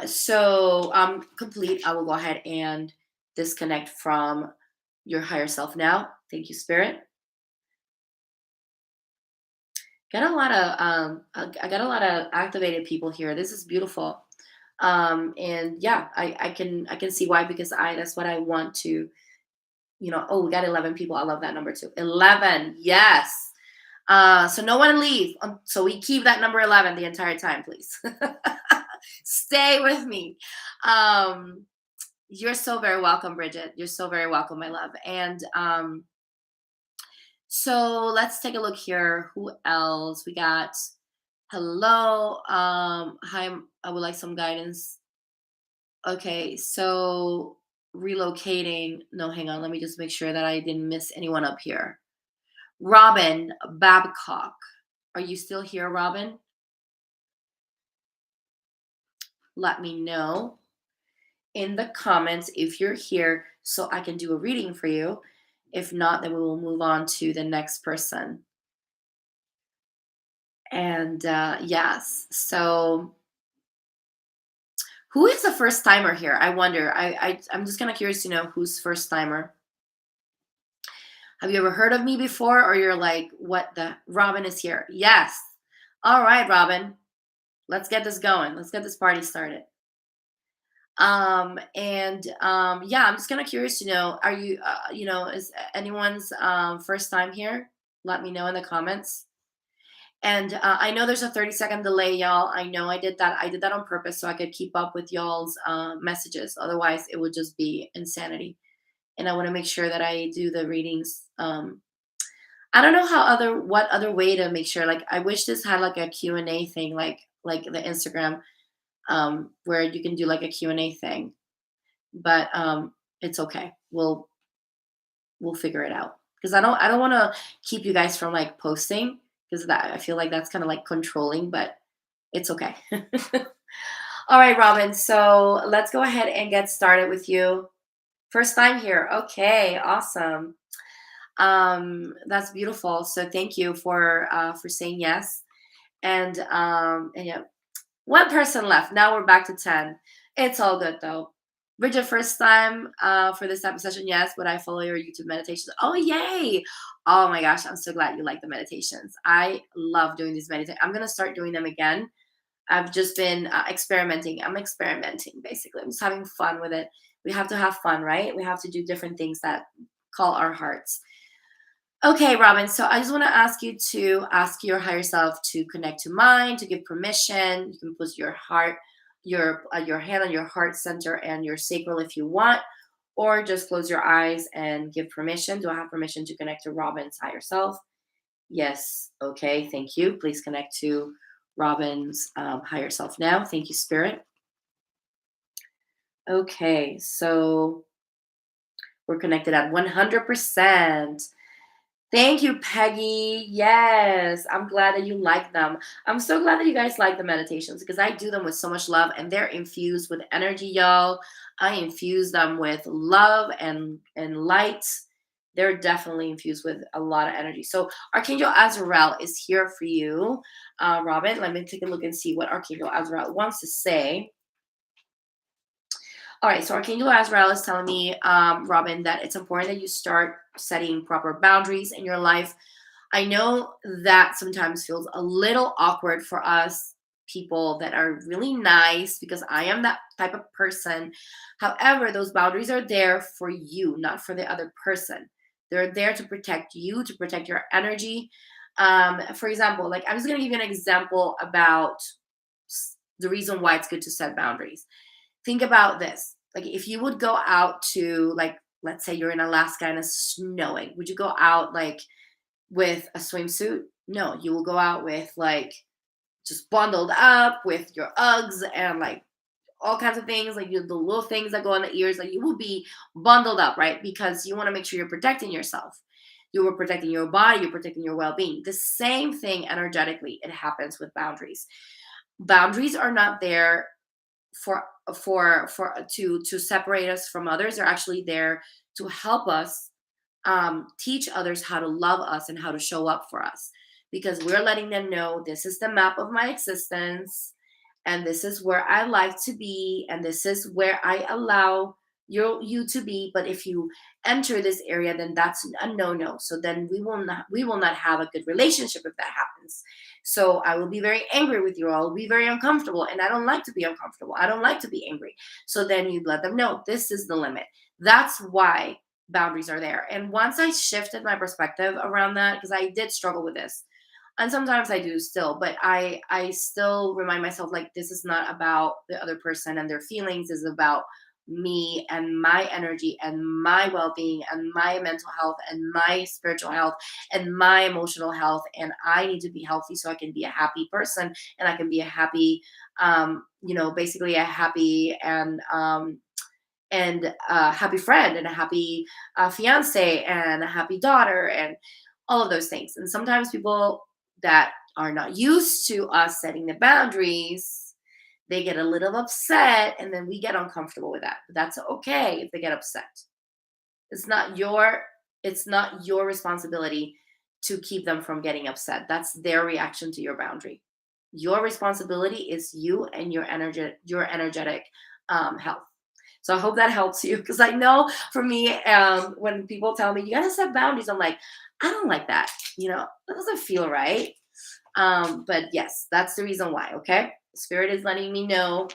So I'm complete. I will go ahead and disconnect from your higher self now. Thank you, Spirit. Got a lot of I got a lot of activated people here. This is beautiful. And yeah, I can see why, because that's what I want to, oh, we got 11 people. I love that number too. 11. Yes. So no one leave. So we keep that number 11 the entire time, please. Stay with me. You're so very welcome, Bridget. You're so very welcome, my love. And So let's take a look here. Who else? We got hello. Hi, I would like some guidance. Okay, so relocating. No, hang on. Let me just make sure that I didn't miss anyone up here. Robin Babcock. Are you still here, Robin? Let me know in the comments if you're here so I can do a reading for you. If not, then we will move on to the next person. And yes, so who is the first timer here? I wonder. I'm just kind of curious to know who's first timer. Have you ever heard of me before, or you're like, what the? Robin is here. Yes. All right, Robin. Let's get this going. Let's get this party started. Yeah, I'm just kind of curious to know, are you, is anyone's first time here? Let me know in the comments. And I know there's a 30-second delay, y'all. I know I did that. I did that on purpose so I could keep up with y'all's messages. Otherwise, it would just be insanity. And I want to make sure that I do the readings. I don't know what other way to make sure. Like, I wish this had like a Q&A thing, like the Instagram, where you can do like a Q&A thing. But it's okay. We'll figure it out because I don't want to keep you guys from like posting because that I feel like that's kind of like controlling, but it's okay. All right, Robin. So let's go ahead and get started with you. First time here. Okay, awesome. That's beautiful. So thank you for saying yes. And yeah, one person left. Now we're back to 10. It's all good though. Bridget, first time for this type of session, yes, but I follow your YouTube meditations. Oh, yay. Oh my gosh, I'm so glad you like the meditations. I love doing these meditations. I'm going to start doing them again. I've just been experimenting. I'm experimenting, basically. I'm just having fun with it. We have to have fun, right? We have to do different things that call our hearts. Okay, Robin. So I just want to ask you to ask your higher self to connect to mine, to give permission. You can put your heart, your hand on your heart center and your sacral if you want, or just close your eyes and give permission. Do I have permission to connect to Robin's higher self? Yes. Okay. Thank you. Please connect to Robin's higher self now. Thank you, Spirit. Okay. So we're connected at 100%. Thank you, Peggy. Yes, I'm glad that you like them. I'm so glad that you guys like the meditations because I do them with so much love and they're infused with energy, y'all. I infuse them with love and light. They're definitely infused with a lot of energy. So Archangel Azrael is here for you, Robin. Let me take a look and see what Archangel Azrael wants to say. All right, so Archangel Azrael is telling me, Robin, that it's important that you start setting proper boundaries in your life. I know that sometimes feels a little awkward for us people that are really nice because I am that type of person. However, those boundaries are there for you, not for the other person. They're there to protect you, to protect your energy. For example, like I'm just going to give you an example about the reason why it's good to set boundaries. Think about this. Like if you would go out to like let's say you're in Alaska and it's snowing, would you go out like with a swimsuit? No, you will go out with like just bundled up with your Uggs and like all kinds of things, like the little things that go on the ears, like you will be bundled up, right? Because you want to make sure you're protecting yourself. You are protecting your body, you're protecting your well-being. The same thing energetically, it happens with boundaries. Boundaries are not there for to separate us from others. They're actually there to help us teach others how to love us and how to show up for us because we're letting them know this is the map of my existence and this is where I like to be and this is where I allow you to be. But if you enter this area, then that's a no-no. So then we will not have a good relationship if that happens. So I will be very angry with you. I will be very uncomfortable. And I don't like to be uncomfortable. I don't like to be angry. So then you let them know this is the limit. That's why boundaries are there. And once I shifted my perspective around that, because I did struggle with this, and sometimes I do still, but I still remind myself like this is not about the other person and their feelings. This is about me and my energy and my well-being and my mental health and my spiritual health and my emotional health, and I need to be healthy so I can be a happy person, and I can be a happy basically a happy and a happy friend and a happy fiance and a happy daughter and all of those things. And sometimes people that are not used to us setting the boundaries, they get a little upset, and then we get uncomfortable with that. But that's okay if they get upset. It's not your responsibility to keep them from getting upset. That's their reaction to your boundary. Your responsibility is you and your energetic health. So I hope that helps you, because I know for me, when people tell me you gotta set boundaries, I'm like, I don't like that. That doesn't feel right. But yes, that's the reason why. Okay, Spirit is letting me know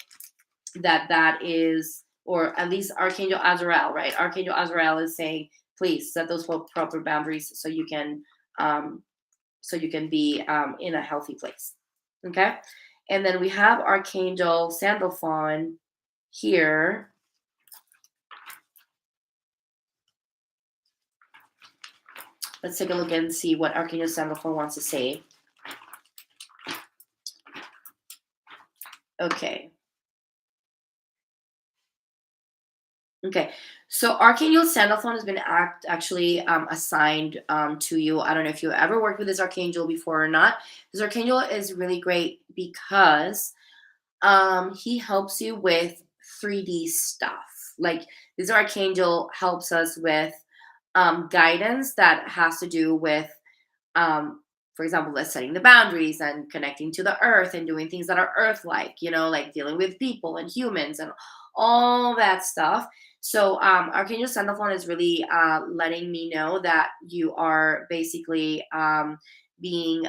that is, or at least Archangel Azrael, right? Archangel Azrael is saying, please set those proper boundaries so you can be in a healthy place. Okay, and then we have Archangel Sandalphon here. Let's take a look and see what Archangel Sandalphon wants to say. Okay. Okay, so Archangel Sandalphon has been actually assigned to you. I don't know if you ever worked with this archangel before or not. This archangel is really great because he helps you with 3D stuff. Like, this archangel helps us with guidance that has to do with for example, let's setting the boundaries and connecting to the earth and doing things that are earth like, like dealing with people and humans and all that stuff. So Archangel Sandalphon is really letting me know that you are basically being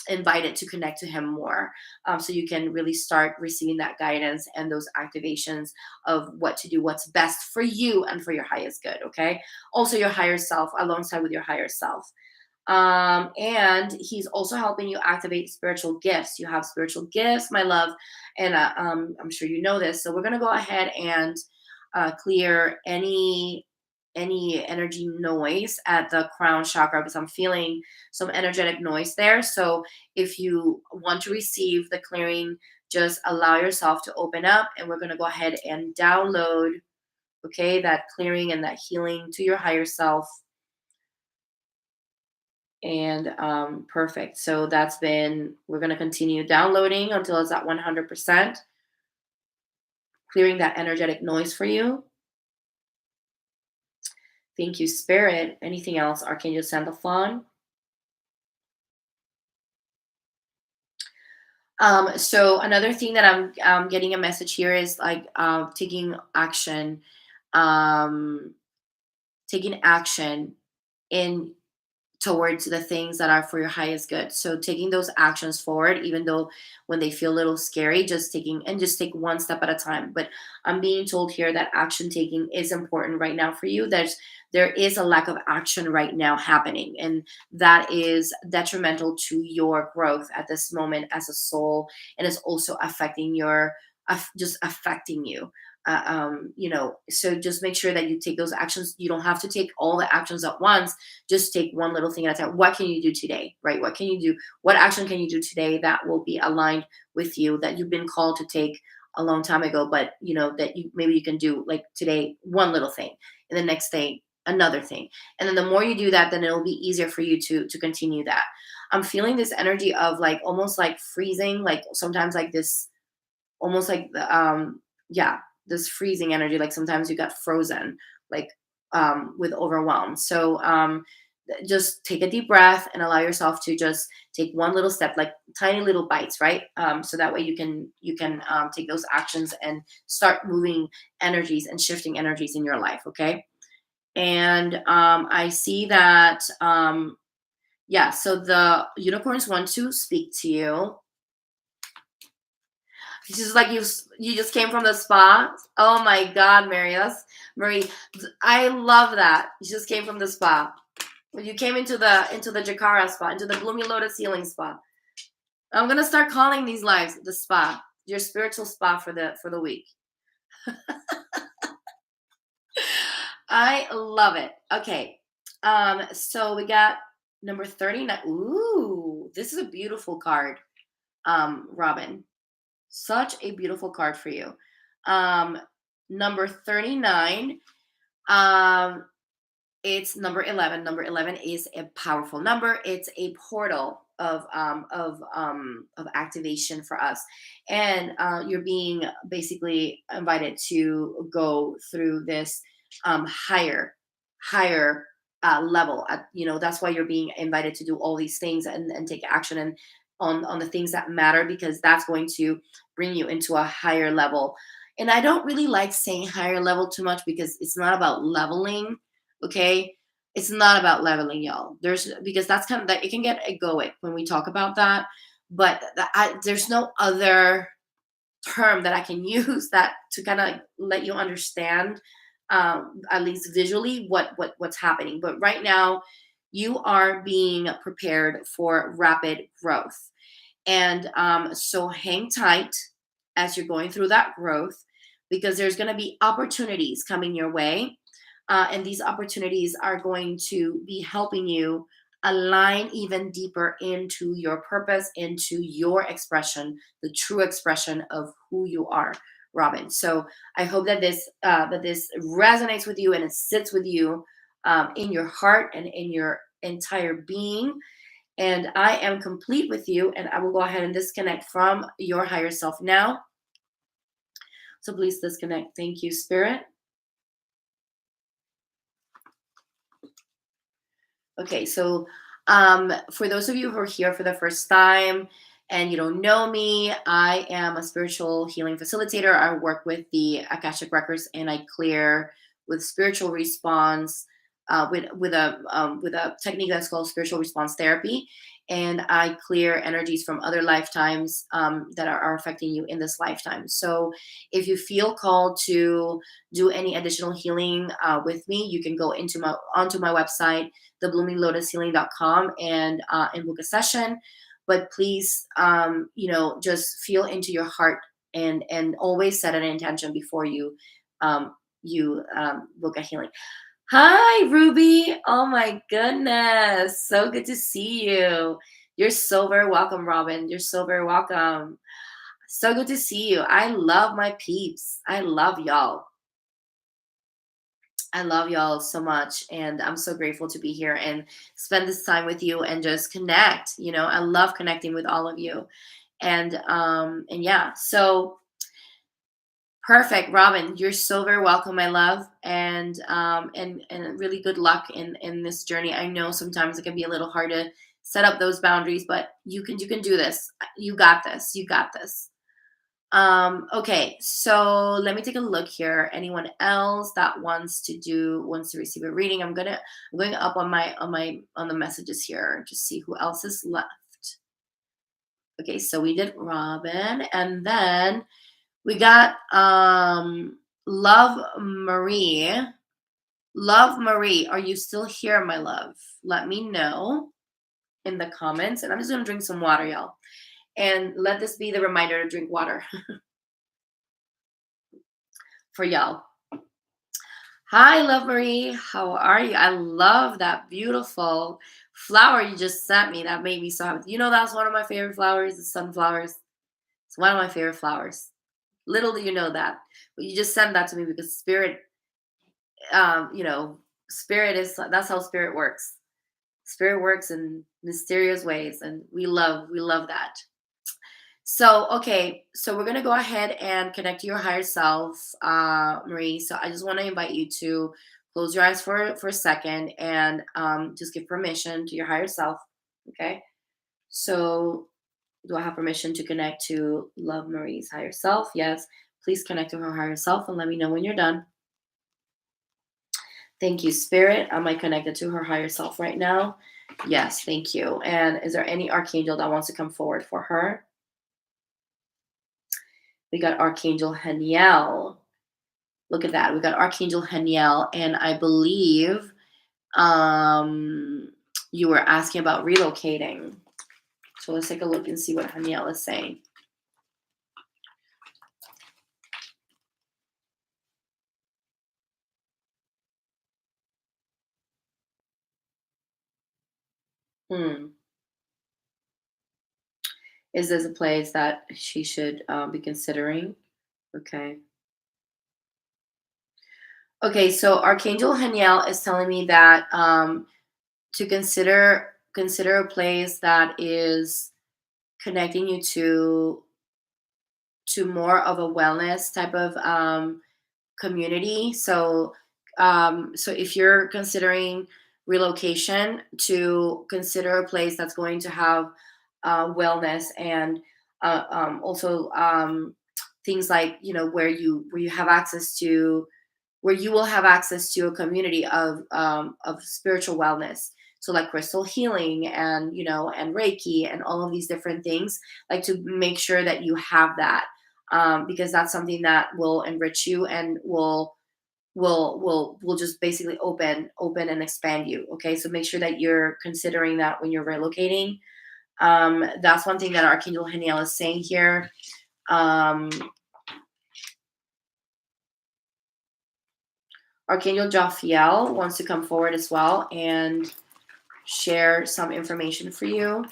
invited to connect to him more, so you can really start receiving that guidance and those activations of what to do, what's best for you and for your highest good. Okay, also your higher self, alongside with your higher self. And he's also helping you activate spiritual gifts. You have spiritual gifts, my love, and I'm sure you know this. So we're gonna go ahead and clear any energy noise at the crown chakra, because I'm feeling some energetic noise there. So if you want to receive the clearing, just allow yourself to open up, and we're gonna go ahead and download, okay, that clearing and that healing to your higher self. And perfect. So we're going to continue downloading until it's at 100%, clearing that energetic noise for you. Thank you, Spirit. Anything else, Archangel Sandalphon? So another thing that I'm getting a message here is like taking action, um, taking action in towards the things that are for your highest good. So taking those actions forward, even though when they feel a little scary, just take one step at a time. But I'm being told here that action taking is important right now for you. There is a lack of action right now happening, and that is detrimental to your growth at this moment as a soul, and is also affecting just affecting you. So just make sure that you take those actions. You don't have to take all the actions at once. Just take one little thing at a time. What can you do today, right? What can you do? What action can you do today that will be aligned with you, that you've been called to take a long time ago, but that maybe you can do, like today, one little thing, and the next day another thing. And then the more you do that, then it'll be easier for you to continue that. I'm feeling this energy of like almost like freezing, like sometimes like this, almost like yeah, this freezing energy, like sometimes you got frozen, like with overwhelm. So just take a deep breath and allow yourself to just take one little step, like tiny little bites, right? So that way you can take those actions and start moving energies and shifting energies in your life. Okay. And I see that yeah, so the unicorns want to speak to you. It's just like you just came from the spa. Oh my God, Marie, I love that. You just came from the spa. When you came into the Jikara spa, into the Gloomy Lotus Healing Spa. I'm gonna start calling these lives the spa, your spiritual spa for the week. I love it. Okay. So we got number 39. Ooh, this is a beautiful card, Robin. Such a beautiful card for you. Um, Number 39. Um, it's number 11. Number 11 is a powerful number. It's a portal of activation for us, and you're being basically invited to go through this higher level. That's why you're being invited to do all these things and take action and on the things that matter, because that's going to bring you into a higher level. And I don't really like saying higher level too much, because it's not about leveling. Okay, it's not about leveling, y'all. Because that's kind of that, it can get egoic when we talk about that. But there's no other term that I can use that to kind of let you understand, at least visually, what's happening. But right now, you are being prepared for rapid growth. And so hang tight as you're going through that growth, because there's going to be opportunities coming your way. And these opportunities are going to be helping you align even deeper into your purpose, into your expression, the true expression of who you are, Robin. So I hope that this resonates with you and it sits with you, in your heart and in your entire being. And I am complete with you, and I will go ahead and disconnect from your higher self now. So please disconnect. Thank you, Spirit. Okay, so for those of you who are here for the first time and you don't know me, I am a spiritual healing facilitator. I work with the Akashic Records, and I clear with spiritual response, with a technique that's called spiritual response therapy. And I clear energies from other lifetimes, that are affecting you in this lifetime. So if you feel called to do any additional healing with me, you can go onto my website, thebloominglotushealing.com, and book a session. But please, just feel into your heart, and always set an intention before you book a healing. Hi, Ruby. Oh my goodness. So good to see you. You're so very welcome, Robin. You're so very welcome. So good to see you. I love my peeps. I love y'all. I love y'all so much. And I'm so grateful to be here and spend this time with you and just connect. I love connecting with all of you. And yeah, so perfect, Robin. You're so very welcome, my love, and really good luck in this journey. I know sometimes it can be a little hard to set up those boundaries, but you can do this. You got this. You got this. Okay, so let me take a look here. Anyone else that wants to receive a reading? I'm going up on the messages here to see who else is left. Okay, so we did Robin, and then we got Love Marie. Love Marie, are you still here, my love? Let me know in the comments. And I'm just gonna drink some water, y'all. And let this be the reminder to drink water for y'all. Hi, Love Marie. How are you? I love that beautiful flower you just sent me. That made me so happy. That's one of my favorite flowers, the sunflowers. It's one of my favorite flowers. Little do you know that. But you just sent that to me because spirit, spirit that's how spirit works. Spirit works in mysterious ways, and we love that. So, okay, so we're gonna go ahead and connect to your higher self, Marie. So I just want to invite you to close your eyes for a second, and just give permission to your higher self. Okay. So, do I have permission to connect to Love Marie's higher self? Yes. Please connect to her higher self and let me know when you're done. Thank you, Spirit. Am I connected to her higher self right now? Yes, thank you. And is there any archangel that wants to come forward for her? We got Archangel Haniel. Look at that. We got Archangel Haniel, and I believe you were asking about relocating. So let's take a look and see what Haniel is saying. Hmm. Is this a place that she should be considering? Okay. Okay, so Archangel Haniel is telling me that to consider a place that is connecting you to more of a wellness type of community. So if you're considering relocation, to consider a place that's going to have wellness and also things like, where you have access to, where you will have access to a community of spiritual wellness. So like crystal healing and and Reiki and all of these different things, like to make sure that you have that, because that's something that will enrich you and will just basically open and expand you. Okay, so make sure that you're considering that when you're relocating. That's one thing that Archangel Haniel is saying here. um, Archangel Jophiel wants to come forward as well and share some information for you.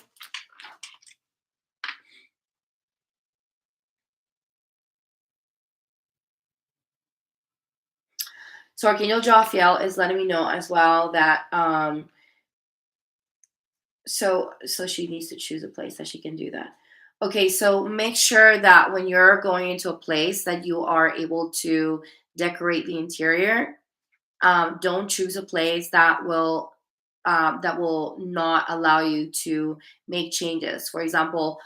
So Archangel Jophiel is letting me know as well that so she needs to choose a place that she can do that. Okay, so make sure that when you're going into a place that you are able to decorate the interior. Don't choose a place that will not allow you to make changes. For example,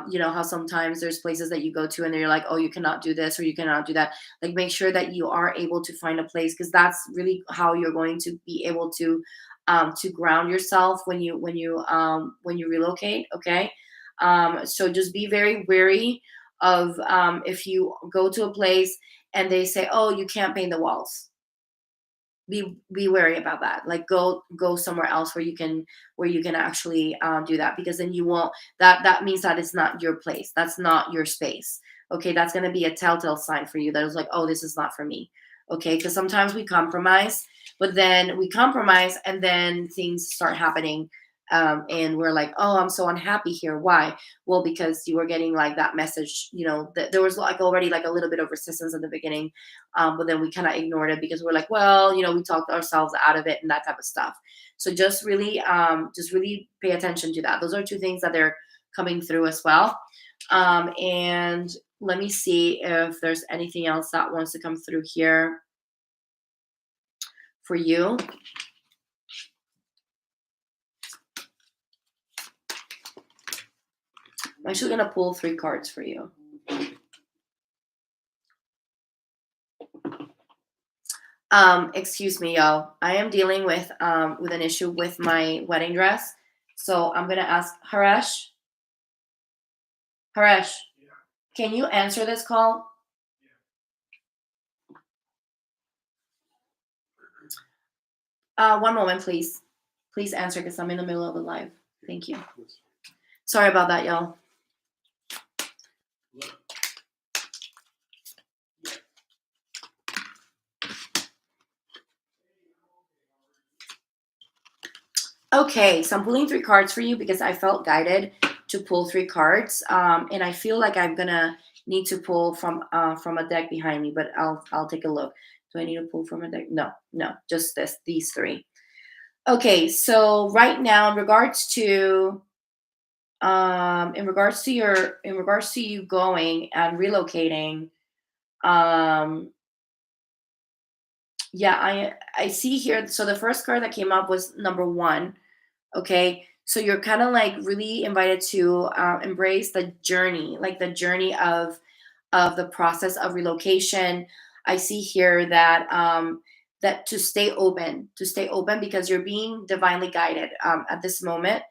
you know how sometimes there's places that you go to and you're like, oh, you cannot do this or you cannot do that. Like, make sure that you are able to find a place, because that's really how you're going to be able to ground yourself when you relocate. Okay, so just be very wary of if you go to a place and they say, oh, you can't paint the walls. Be wary about that. Like, go somewhere else where you can actually do that, because then you won't, that means that it's not your place, that's not your space. Okay, that's going to be a telltale sign for you that it's like, oh, this is not for me. Okay, because sometimes we compromise, but then we compromise and then things start happening, and we're like, oh, I'm so unhappy here. Why? Well, because you were getting like that message, that there was like already like a little bit of resistance in the beginning, but then we kind of ignored it because we're like, well, we talked ourselves out of it and that type of stuff. So just really pay attention to that. Those are two things that they're coming through as well. And let me see if there's anything else that wants to come through here for you. I'm actually gonna pull 3 cards for you. Excuse me, y'all. I am dealing with an issue with my wedding dress. So I'm gonna ask Haresh. Haresh, can you answer this call? One moment, please. Please answer because I'm in the middle of a live. Thank you. Sorry about that, y'all. Okay, so I'm pulling 3 cards for you because I felt guided to pull 3 cards, and I feel like I'm gonna need to pull from a deck behind me, but I'll take a look. Do I need to pull from a deck? No, no, just these 3. Okay, so right now, in regards to you going and relocating, um, yeah, I see here. So the first card that came up was number 1. Okay, so you're kind of like really invited to embrace the journey, like the journey of the process of relocation. I see here that that to stay open because you're being divinely guided at this moment.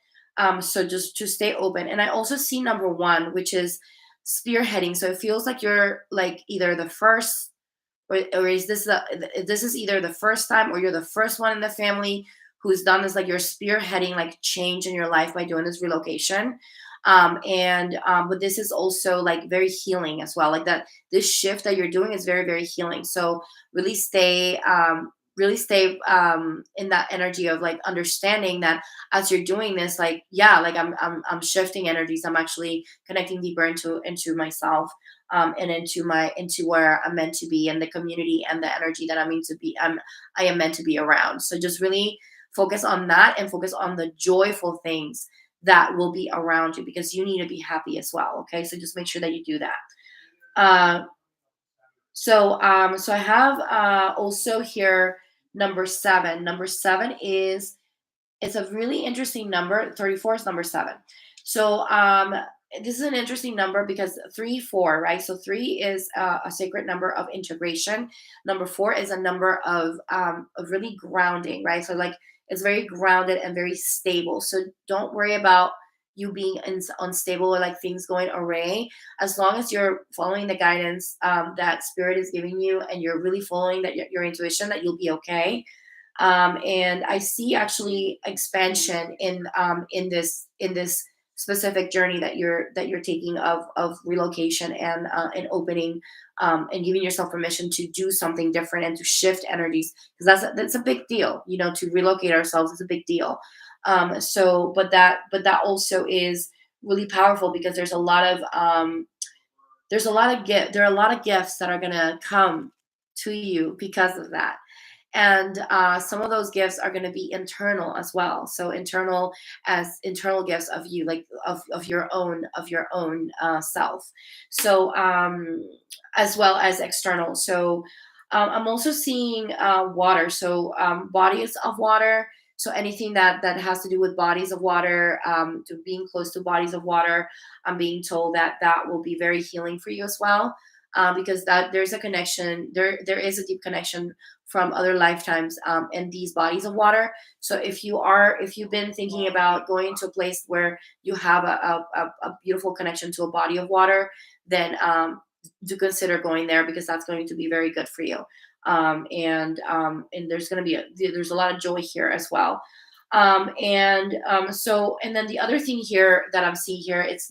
So just to stay open. And I also see number 1, which is spearheading. So it feels like you're like either the first, or is this is either the first time or you're the first one in the family who's done this, like you're spearheading like change in your life by doing this relocation. And but this is also like very healing as well, like that this shift that you're doing is very, very healing. So really really stay in that energy of like understanding that as you're doing this, like, yeah, like I'm shifting energies. I'm actually connecting deeper into myself, and into where I'm meant to be, and the community and the energy that I am meant to be around. So just really focus on that, and focus on the joyful things that will be around you, because you need to be happy as well. Okay, so just make sure that you do that. uh, so I have also here number 7. Number 7 is, it's a really interesting number. 34 is number 7. So this is an interesting number because 3, 4, right? So 3 is a sacred number of integration. Number 4 is a number of really grounding, right? So like it's very grounded and very stable. So don't worry about you being unstable or like things going awry. As long as you're following the guidance that spirit is giving you, and you're really following that your intuition, that you'll be okay. And I see actually expansion in this specific journey that you're taking of relocation, and opening, and giving yourself permission to do something different and to shift energies, because that's a big deal, to relocate ourselves is a big deal. So but that also is really powerful, because there are a lot of gifts that are going to come to you because of that. And some of those gifts are going to be internal as well. So internal gifts of you, like of your own self. So as well as external. So I'm also seeing water. So bodies of water. So anything that has to do with bodies of water, to being close to bodies of water, I'm being told that will be very healing for you as well. Because that there's a connection, there is a deep connection from other lifetimes, in these bodies of water. So if you've been thinking about going to a place where you have a beautiful connection to a body of water, then do consider going there, because that's going to be very good for you. And there's going to be there's a lot of joy here as well. And then the other thing here that I'm seeing here, it's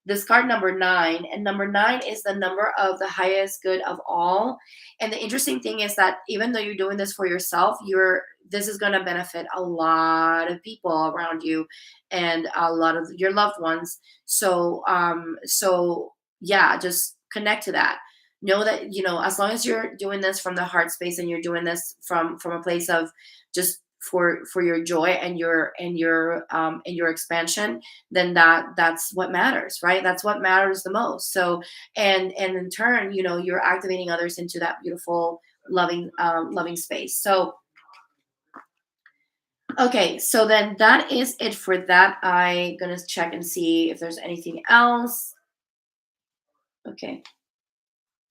this card number 9, and number 9 is the number of the highest good of all. And the interesting thing is that even though you're doing this for yourself, this is going to benefit a lot of people around you, and a lot of your loved ones. So yeah, just connect to that. Know that, as long as you're doing this from the heart space, and you're doing this from a place of just for your joy, and your expansion, then that's what matters, right? That's what matters the most. So and in turn, you're activating others into that beautiful, loving space. So okay, so then that is it for that. I'm gonna check and see if there's anything else. Okay.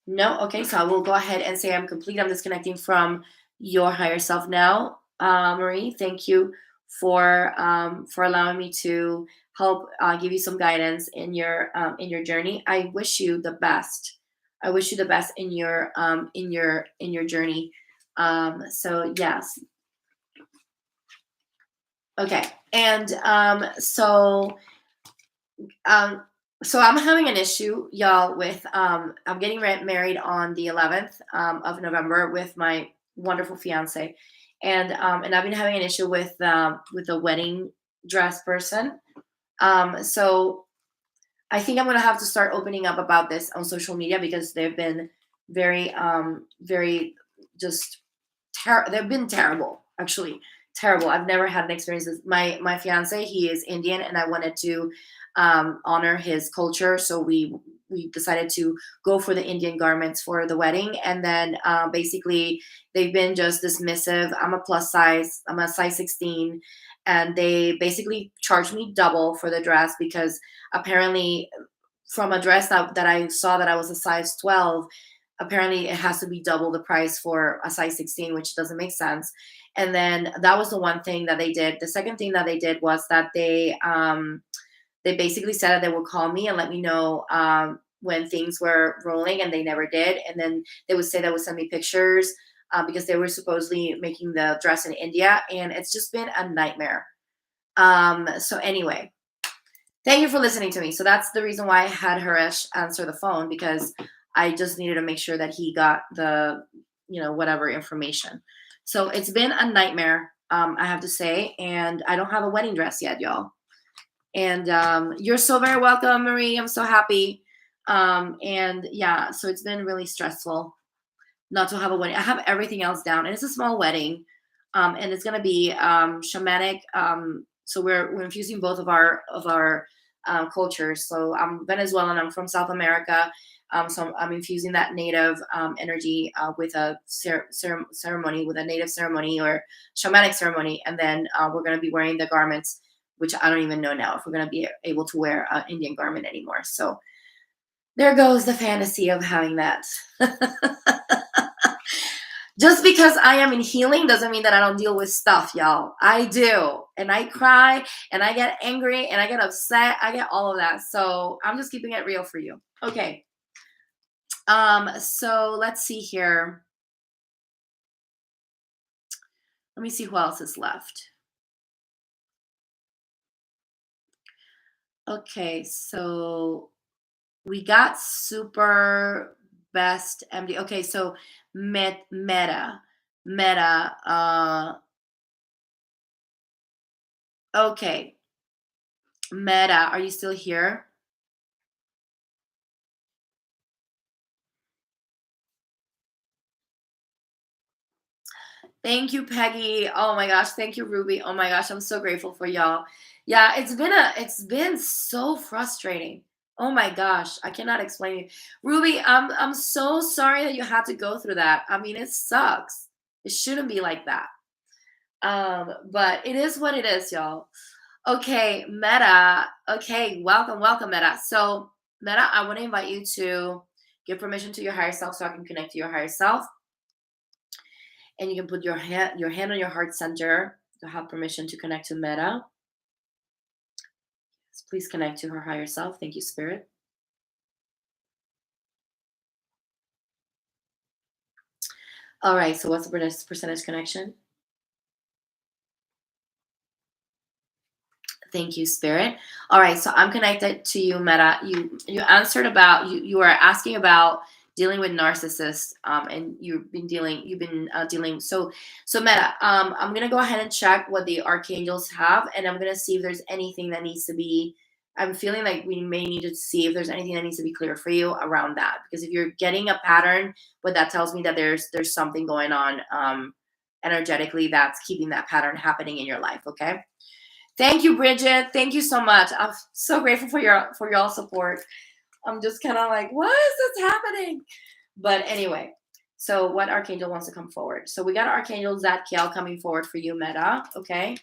No, okay, so I will go ahead and say I'm complete. I'm disconnecting from your higher self now. Marie, thank you for allowing me to help give you some guidance in your journey. I wish you the best. I wish you the best in your journey. So yes, okay, and um, so I'm having an issue, y'all, with I'm getting married on the 11th of November with my wonderful fiance, and I've been having an issue with the wedding dress person. So I think I'm gonna have to start opening up about this on social media, because they've been very just they've been terrible, actually terrible. I've never had an experience. My fiance, he is Indian, and I wanted to honor his culture, so we decided to go for the Indian garments for the wedding, and then basically they've been just dismissive. I'm a plus size. I'm a size 16, and they basically charged me double for the dress, because apparently from a dress that I saw that I was a size 12, apparently it has to be double the price for a size 16, which doesn't make sense. And then that was the one thing that they did. The second thing that they did was that they basically said that they would call me and let me know when things were rolling, and they never did. And then they would say they would send me pictures, because they were supposedly making the dress in India, and it's just been a nightmare. So anyway, thank you for listening to me. So that's the reason why I had Harish answer the phone, because I just needed to make sure that he got the whatever information. So it's been a nightmare, I have to say, and I don't have a wedding dress yet, y'all. And you're so very welcome, Marie. I'm so happy. And yeah, so it's been really stressful not to have a wedding. I have everything else down, and it's a small wedding, and it's gonna be shamanic. So we're infusing both of our cultures. So I'm Venezuelan. I'm from South America. So I'm infusing that native energy with a ceremony, with a native ceremony or shamanic ceremony, and then we're gonna be wearing the garments, which I don't even know now if we're gonna be able to wear an Indian garment anymore. So there goes the fantasy of having that. Just because I am in healing doesn't mean that I don't deal with stuff, y'all. I do. And I cry and I get angry and I get upset. I get all of that. So I'm just keeping it real for you. Okay. So let's see here. Let me see who else is left. Okay, so we got super best MD. Okay, so Meta. Okay, Meta, are you still here? Thank you, Peggy. Oh my gosh, thank you, Ruby. Oh my gosh, I'm so grateful for y'all. Yeah, it's been so frustrating. Oh my gosh, I cannot explain it. Ruby, I'm so sorry that you had to go through that. I mean, it sucks. It shouldn't be like that. But it is what it is, y'all. Okay, Meta. Okay, welcome, Meta. So, Meta, I want to invite you to give permission to your higher self so I can connect to your higher self. And you can put your hand on your heart center to have permission to connect to Meta. So please connect to her higher self. Thank you, Spirit. All right. So what's the percentage connection? Thank you, Spirit. All right, so I'm connected to you, Meta. You answered about you were asking about dealing with narcissists, and you've been dealing. So Meta, I'm gonna go ahead and check what the archangels have, and I'm gonna see if there's anything that needs to be. I'm feeling like we may need to see if there's anything that needs to be clear for you around that, because if you're getting a pattern, what that tells me that there's something going on energetically that's keeping that pattern happening in your life. Okay. Thank you, Bridget. Thank you so much. I'm so grateful for y'all support. I'm just kind of like, what is this happening? But anyway, so what archangel wants to come forward? So we got Archangel Zadkiel coming forward for you, Meta. Okay.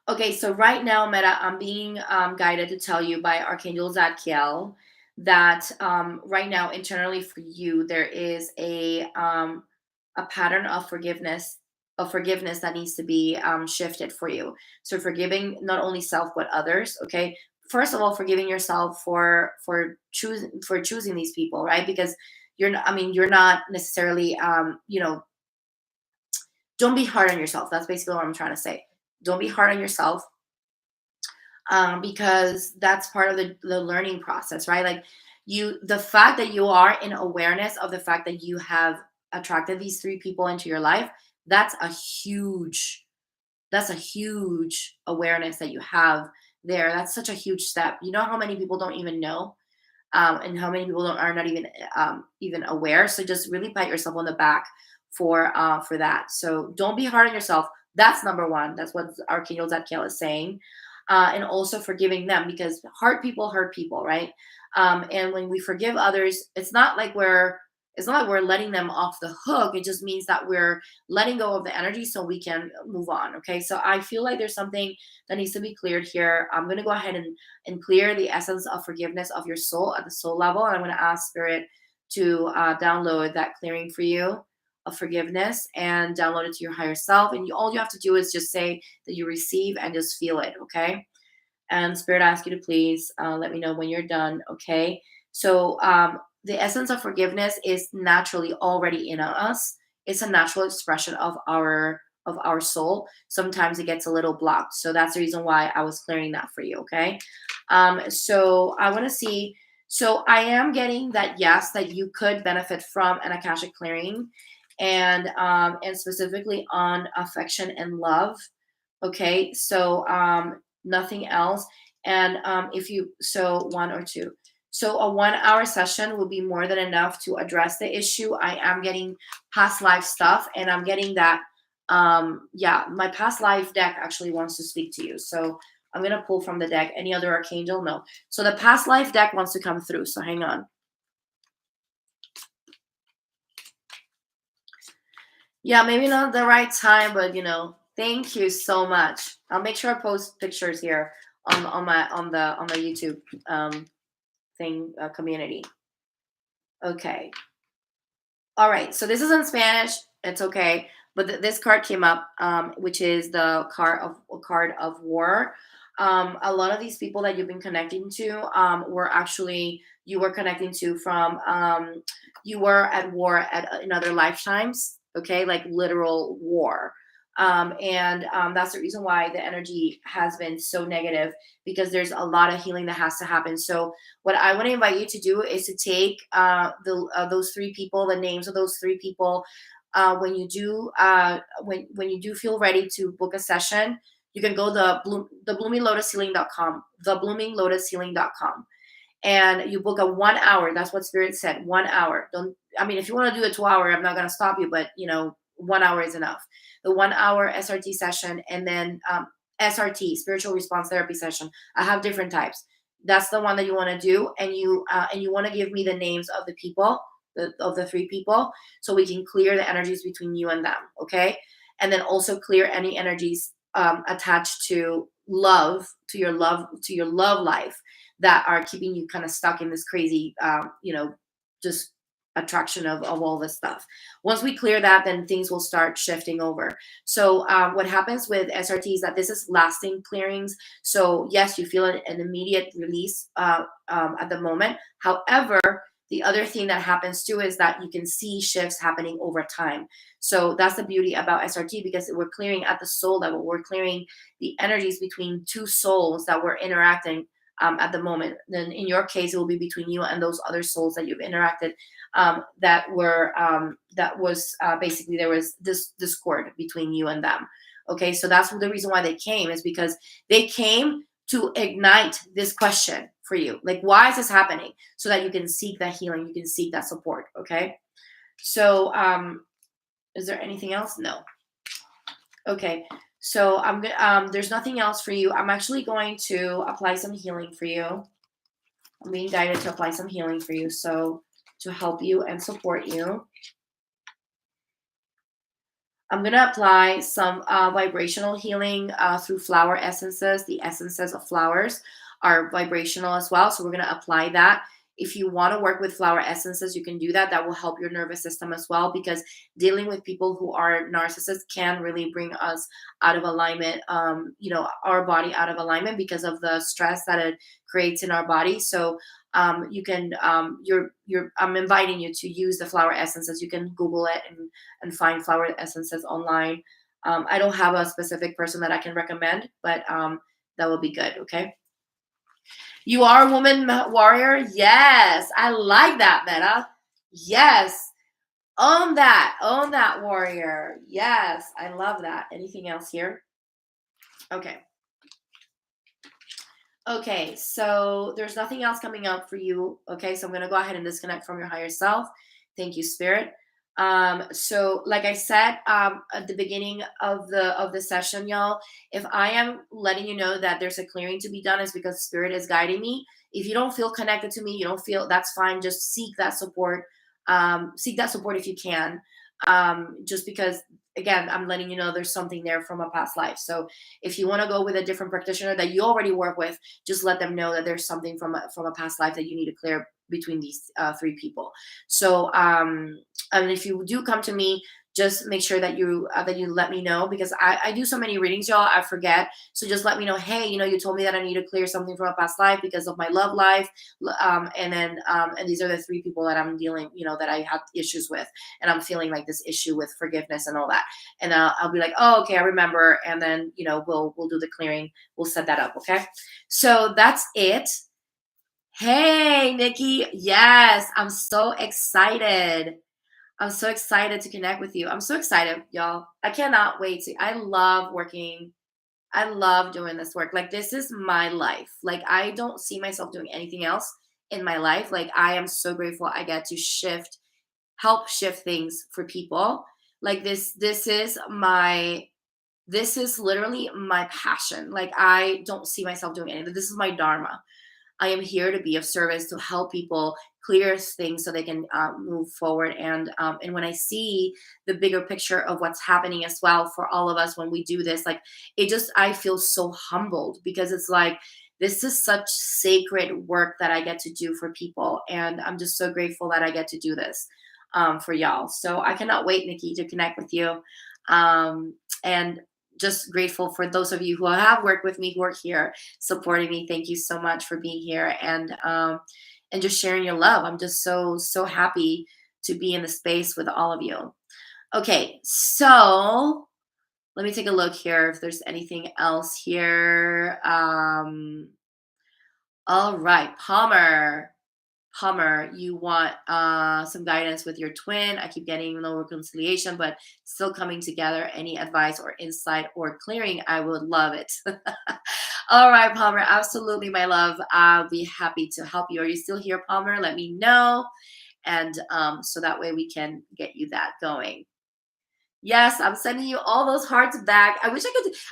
Okay, so right now, Meta, I'm being guided to tell you by Archangel Zadkiel that right now, internally for you, there is a pattern of forgiveness that needs to be shifted for you. So forgiving not only self but others. Okay, first of all, forgiving yourself for choosing these people, right? Because you're not, I mean, you're not necessarily don't be hard on yourself. That's basically what I'm trying to say. Don't be hard on yourself, because that's part of the learning process, right? Like the fact that you are in awareness of the fact that you have attracted these three people into your life, that's a huge, that's a huge awareness that you have there. That's such a huge step. You know how many people don't even know, and how many people are not even aware. So just really pat yourself on the back for that. So don't be hard on yourself. That's number one. That's what Archangel Zadkiel is saying, and also forgiving them, because hurt people, right? And when we forgive others, it's not like we're letting them off the hook. It just means that we're letting go of the energy so we can move on. Okay, so I feel like there's something that needs to be cleared here. I'm going to go ahead and clear the essence of forgiveness of your soul at the soul level, and I'm going to ask Spirit to download that clearing for you of forgiveness and download it to your higher self. And all you have to do is just say that you receive and just feel it. Okay, and Spirit, I ask you to please let me know when you're done. Okay, so the essence of forgiveness is naturally already in us. It's a natural expression of of our soul, sometimes it gets a little blocked. So that's the reason why I was clearing that for you. Okay. So I want to see. So I am getting that, yes, that you could benefit from an akashic clearing, and specifically on affection and love. Okay. So nothing else. And if you, so one or two. So a 1 hour session will be more than enough to address the issue. I am getting past life stuff, and I'm getting that. Yeah, my past life deck actually wants to speak to you. So I'm gonna pull from the deck. Any other archangel? No. So the past life deck wants to come through. So hang on. Yeah, maybe not the right time, but thank you so much. I'll make sure I post pictures here on the YouTube thing community. Okay. All right. So this is in Spanish. It's okay. But this card came up, which is the card of war. A lot of these people that you've been connecting to were actually you were connecting to from you were at war in other lifetimes. Okay, like literal war. And that's the reason why the energy has been so negative, because there's a lot of healing that has to happen. So what I want to invite you to do is to take those three people, the names of those three people. When you do when you do feel ready to book a session, you can go to bloominglotushealing.com, thebloominglotushealing.com, and you book a 1 hour. That's what Spirit said. 1 hour. Don't. I mean, if you want to do a 2 hour, I'm not going to stop you, but 1 hour is enough. The 1 hour SRT session, and then SRT, spiritual response therapy session. I have different types. That's the one that you want to do, and you want to give me the names of the people, of the three people, so we can clear the energies between you and them. Okay, and then also clear any energies attached to your love life that are keeping you kind of stuck in this crazy, just attraction of all this stuff. Once we clear that, then things will start shifting over. So what happens with SRT is that this is lasting clearings. So yes, you feel an immediate release at the moment. However, the other thing that happens too is that you can see shifts happening over time. So that's the beauty about SRT, because we're clearing at the soul level. We're clearing the energies between two souls that were interacting at the moment. Then in your case, it will be between you and those other souls that you've interacted, basically there was this discord between you and them. Okay, so that's the reason why they came, is because they came to ignite this question for you, like, why is this happening, so that you can seek that healing, you can seek that support. Okay, so is there anything else? No. Okay, so I'm gonna there's nothing else for you. I'm actually going to apply some healing for you. I'm being guided to apply some healing for you, so to help you and support you. I'm going to apply some vibrational healing through flower essences. The essences of flowers are vibrational as well, so we're going to apply that. If you want to work with flower essences, you can do that. That will help your nervous system as well, because dealing with people who are narcissists can really bring us out of alignment, our body out of alignment, because of the stress that it creates in our body. So you can I'm inviting you to use the flower essences. You can Google it and find flower essences online. I don't have a specific person that I can recommend, but that will be good. Okay. You are a woman warrior. Yes, I like that, Meta. Yes, own that warrior. Yes, I love that. Anything else here? Okay. Okay, so there's nothing else coming up for you. Okay, so I'm gonna go ahead and disconnect from your higher self. Thank you, Spirit. So like I said at the beginning of the session, y'all, if I am letting you know that there's a clearing to be done, is because Spirit is guiding me. If you don't feel connected to me, you don't feel, that's fine. Just seek that support. Seek that support if you can. Just because, again, I'm letting you know there's something there from a past life. So if you want to go with a different practitioner that you already work with, just let them know that there's something from a past life that you need to clear between these three people. So and if you do come to me, just make sure that you let me know, because I do so many readings, y'all, I forget. So just let me know, hey, you told me that I need to clear something from a past life because of my love life. And these are the three people that I'm dealing, that I have issues with, and I'm feeling like this issue with forgiveness and all that. And I'll be like, oh, okay, I remember. And then, we'll do the clearing. We'll set that up. Okay. So that's it. Hey, Nikki. Yes, I'm so excited. I'm so excited to connect with you. I'm so excited, y'all. I cannot wait to. I love working. I love doing this work. Like, this is my life. Like, I don't see myself doing anything else in my life. Like, I am so grateful I get to help shift things for people. Like, this is literally my passion. Like, I don't see myself doing anything. This is my dharma. I am here to be of service, to help people clear things so they can move forward. And when I see the bigger picture of what's happening as well for all of us when we do this, like, I feel so humbled, because it's like, this is such sacred work that I get to do for people. And I'm just so grateful that I get to do this for y'all. So I cannot wait, Nikki, to connect with you. And just grateful for those of you who have worked with me, who are here supporting me. Thank you so much for being here, and just sharing your love. I'm just so happy to be in the space with all of you. Okay, so let me take a look here if there's anything else here. All right, Hummer, you want some guidance with your twin. I keep getting no reconciliation, but still coming together. Any advice or insight or clearing? I would love it. All right, Palmer, absolutely, my love. I'll be happy to help you. Are you still here, Palmer? Let me know. And so that way we can get you that going. Yes, I'm sending you all those hearts back. I wish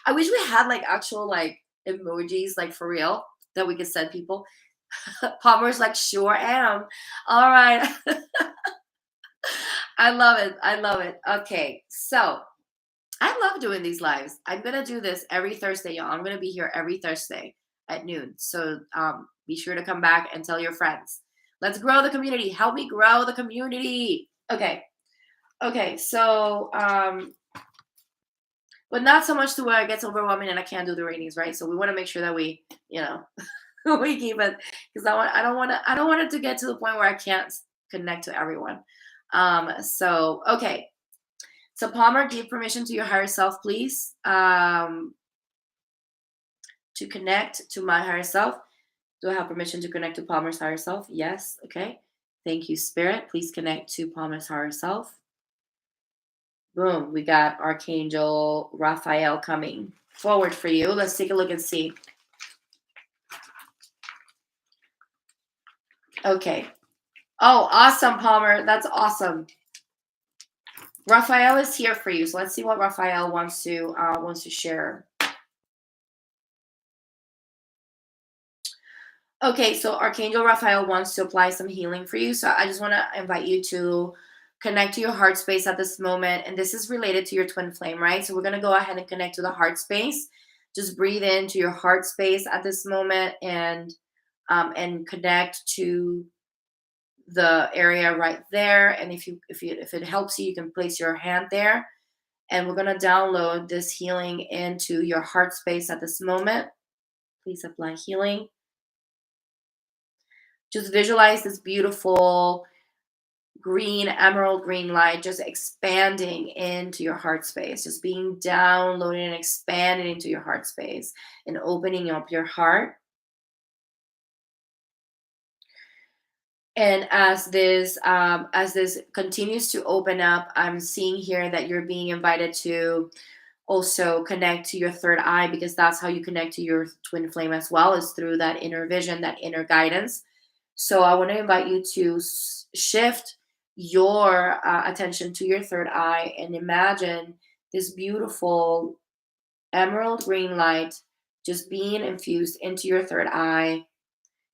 we had like actual like emojis, like for real, that we could send people. Palmer's like, sure am. All right. I love it. I love it. Okay. So I love doing these lives. I'm going to do this every Thursday, y'all. I'm going to be here every Thursday at noon. So be sure to come back and tell your friends. Let's grow the community. Help me grow the community. Okay. Okay. So, but not so much to where it gets overwhelming and I can't do the readings, right? So we want to make sure that we, we keep it, because I don't want it to get to the point where I can't connect to everyone. Okay. So Palmer, give permission to your higher self, please, to connect to my higher self. Do I have permission to connect to Palmer's higher self? Yes. Okay. Thank you, Spirit. Please connect to Palmer's higher self. Boom. We got Archangel Raphael coming forward for you. Let's take a look and see. Okay. Oh, awesome, Palmer. That's awesome. Raphael is here for you. So let's see what Raphael wants to share. Okay, so Archangel Raphael wants to apply some healing for you. So I just want to invite you to connect to your heart space at this moment. And this is related to your twin flame, right? So we're going to go ahead and connect to the heart space. Just breathe into your heart space at this moment and connect to the area right there. And if it helps you, you can place your hand there. And we're going to download this healing into your heart space at this moment. Please apply healing. Just visualize this beautiful green, emerald green light just expanding into your heart space, just being downloaded and expanding into your heart space and opening up your heart. And as this continues to open up, I'm seeing here that you're being invited to also connect to your third eye, because that's how you connect to your twin flame as well, is through that inner vision, that inner guidance. So I want to invite you to shift your attention to your third eye and imagine this beautiful emerald green light just being infused into your third eye,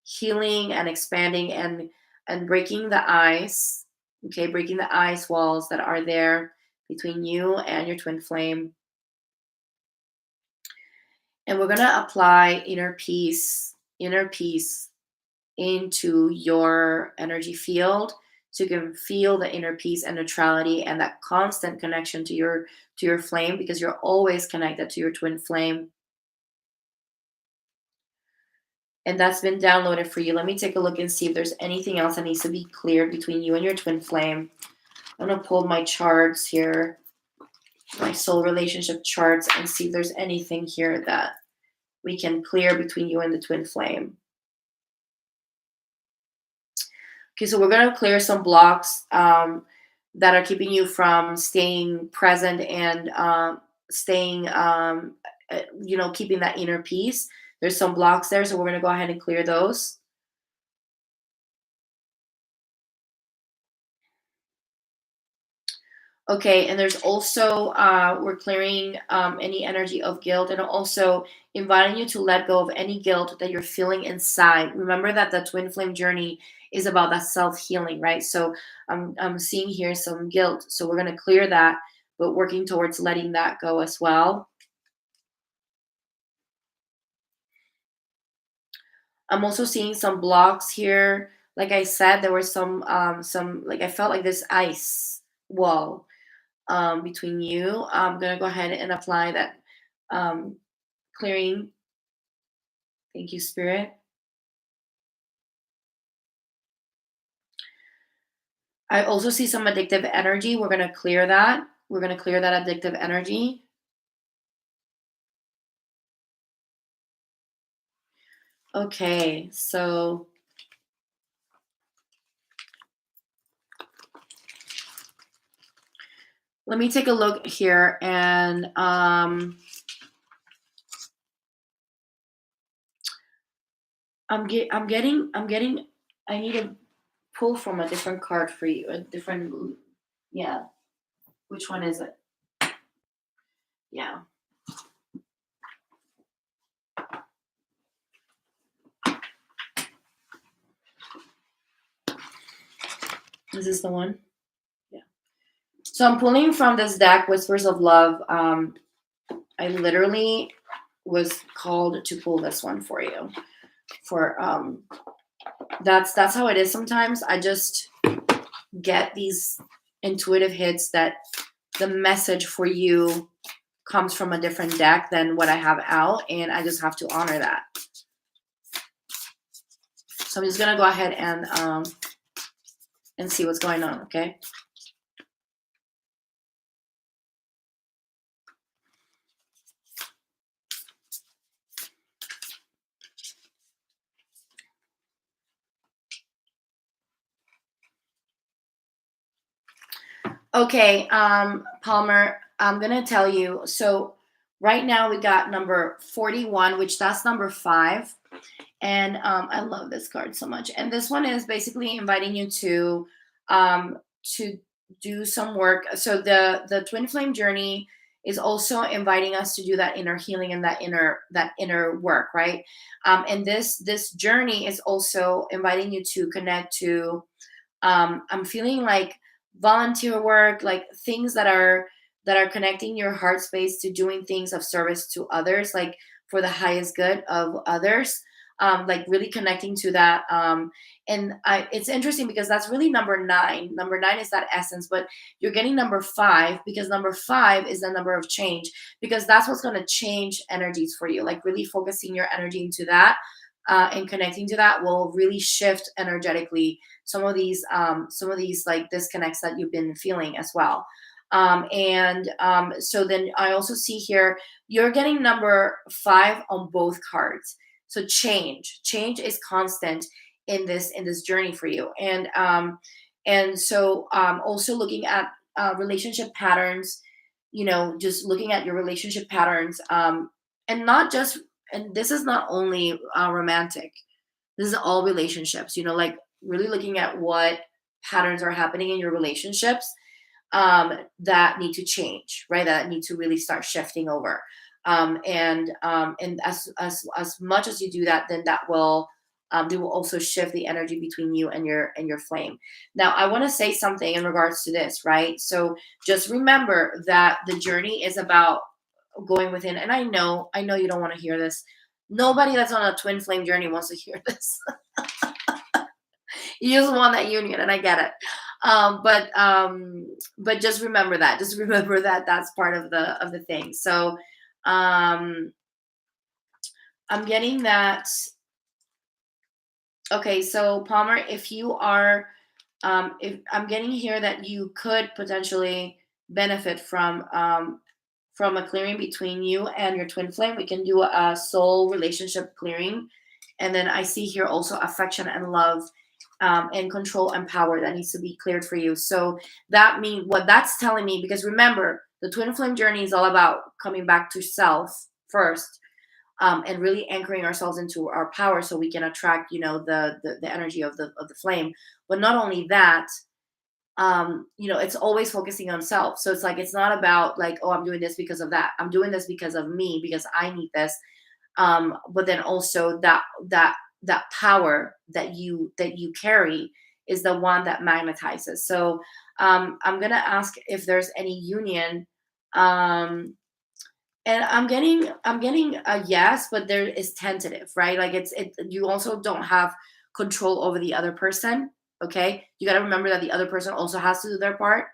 healing and expanding and breaking the ice. Okay, breaking the ice walls that are there between you and your twin flame. And we're going to apply inner peace into your energy field so you can feel the inner peace and neutrality and that constant connection to your flame, because you're always connected to your twin flame. And that's been downloaded for you. Let me take a look and see if there's anything else that needs to be cleared between you and your twin flame. I'm going to pull my charts here, my soul relationship charts, and see if there's anything here that we can clear between you and the twin flame. Okay, so we're going to clear some blocks that are keeping you from staying present and staying, keeping that inner peace. There's some blocks there, so we're going to go ahead and clear those. Okay, and there's also, we're clearing any energy of guilt, and also inviting you to let go of any guilt that you're feeling inside. Remember that the twin flame journey is about that self healing, right? So I'm seeing here some guilt. So we're going to clear that, but working towards letting that go as well. I'm also seeing some blocks here. Like I said, there was some like I felt like this ice wall between you. I'm gonna go ahead and apply that um, clearing. Thank you, Spirit. I also see some addictive energy. We're gonna clear that. We're gonna clear that addictive energy. Okay, so let me take a look here, and I'm getting. I need to pull from a different card for you. A different, yeah. Which one is it? Yeah. Is this the one? Yeah. So I'm pulling from this deck, Whispers of Love. I literally was called to pull this one for you. For that's how it is sometimes. I just get these intuitive hits that the message for you comes from a different deck than what I have out, and I just have to honor that. So I'm just gonna go ahead and see what's going on, okay? Okay, Palmer, I'm gonna tell you. So right now we got number 41, which that's number 5. And I love this card so much. And this one is basically inviting you to do some work. So the twin flame journey is also inviting us to do that inner healing and that inner work, right? And this journey is also inviting you to connect to, I'm feeling like volunteer work, like things that are connecting your heart space to doing things of service to others, like for the highest good of others. Like really connecting to that. It's interesting because that's really number 9. Number 9 is that essence, but you're getting number 5 because number 5 is the number of change, because that's what's going to change energies for you. Like really focusing your energy into that, and connecting to that will really shift energetically some of these like disconnects that you've been feeling as well. So then I also see here you're getting number 5 on both cards. So change is constant in this journey for you. And so also looking at relationship patterns, just looking at your relationship patterns, and not just, and this is not only romantic, this is all relationships, like really looking at what patterns are happening in your relationships, that need to change, right? That need to really start shifting over. And as much as you do that, then that will they will also shift the energy between you and your flame. Now, I want to say something in regards to this, right? So just remember that the journey is about going within. And I know you don't want to hear this. Nobody that's on a twin flame journey wants to hear this. You just want that union, and I get it. But just remember that. Just remember that that's part of the thing. So um, I'm getting that. Okay, so Palmer, if you are, if I'm getting here that you could potentially benefit from a clearing between you and your twin flame. We can do a soul relationship clearing, and then I see here also affection and love, and control and power that needs to be cleared for you. So that means what that's telling me, because remember, the twin flame journey is all about coming back to self first, and really anchoring ourselves into our power so we can attract, the energy of the flame. But not only that, it's always focusing on self. So it's like it's not about like, oh, I'm doing this because of that. I'm doing this because of me, because I need this. But then also that power that you carry is the one that magnetizes. So I'm gonna ask if there's any union. And I'm getting a yes, but there is tentative, right? Like you also don't have control over the other person. Okay, you got to remember that the other person also has to do their part.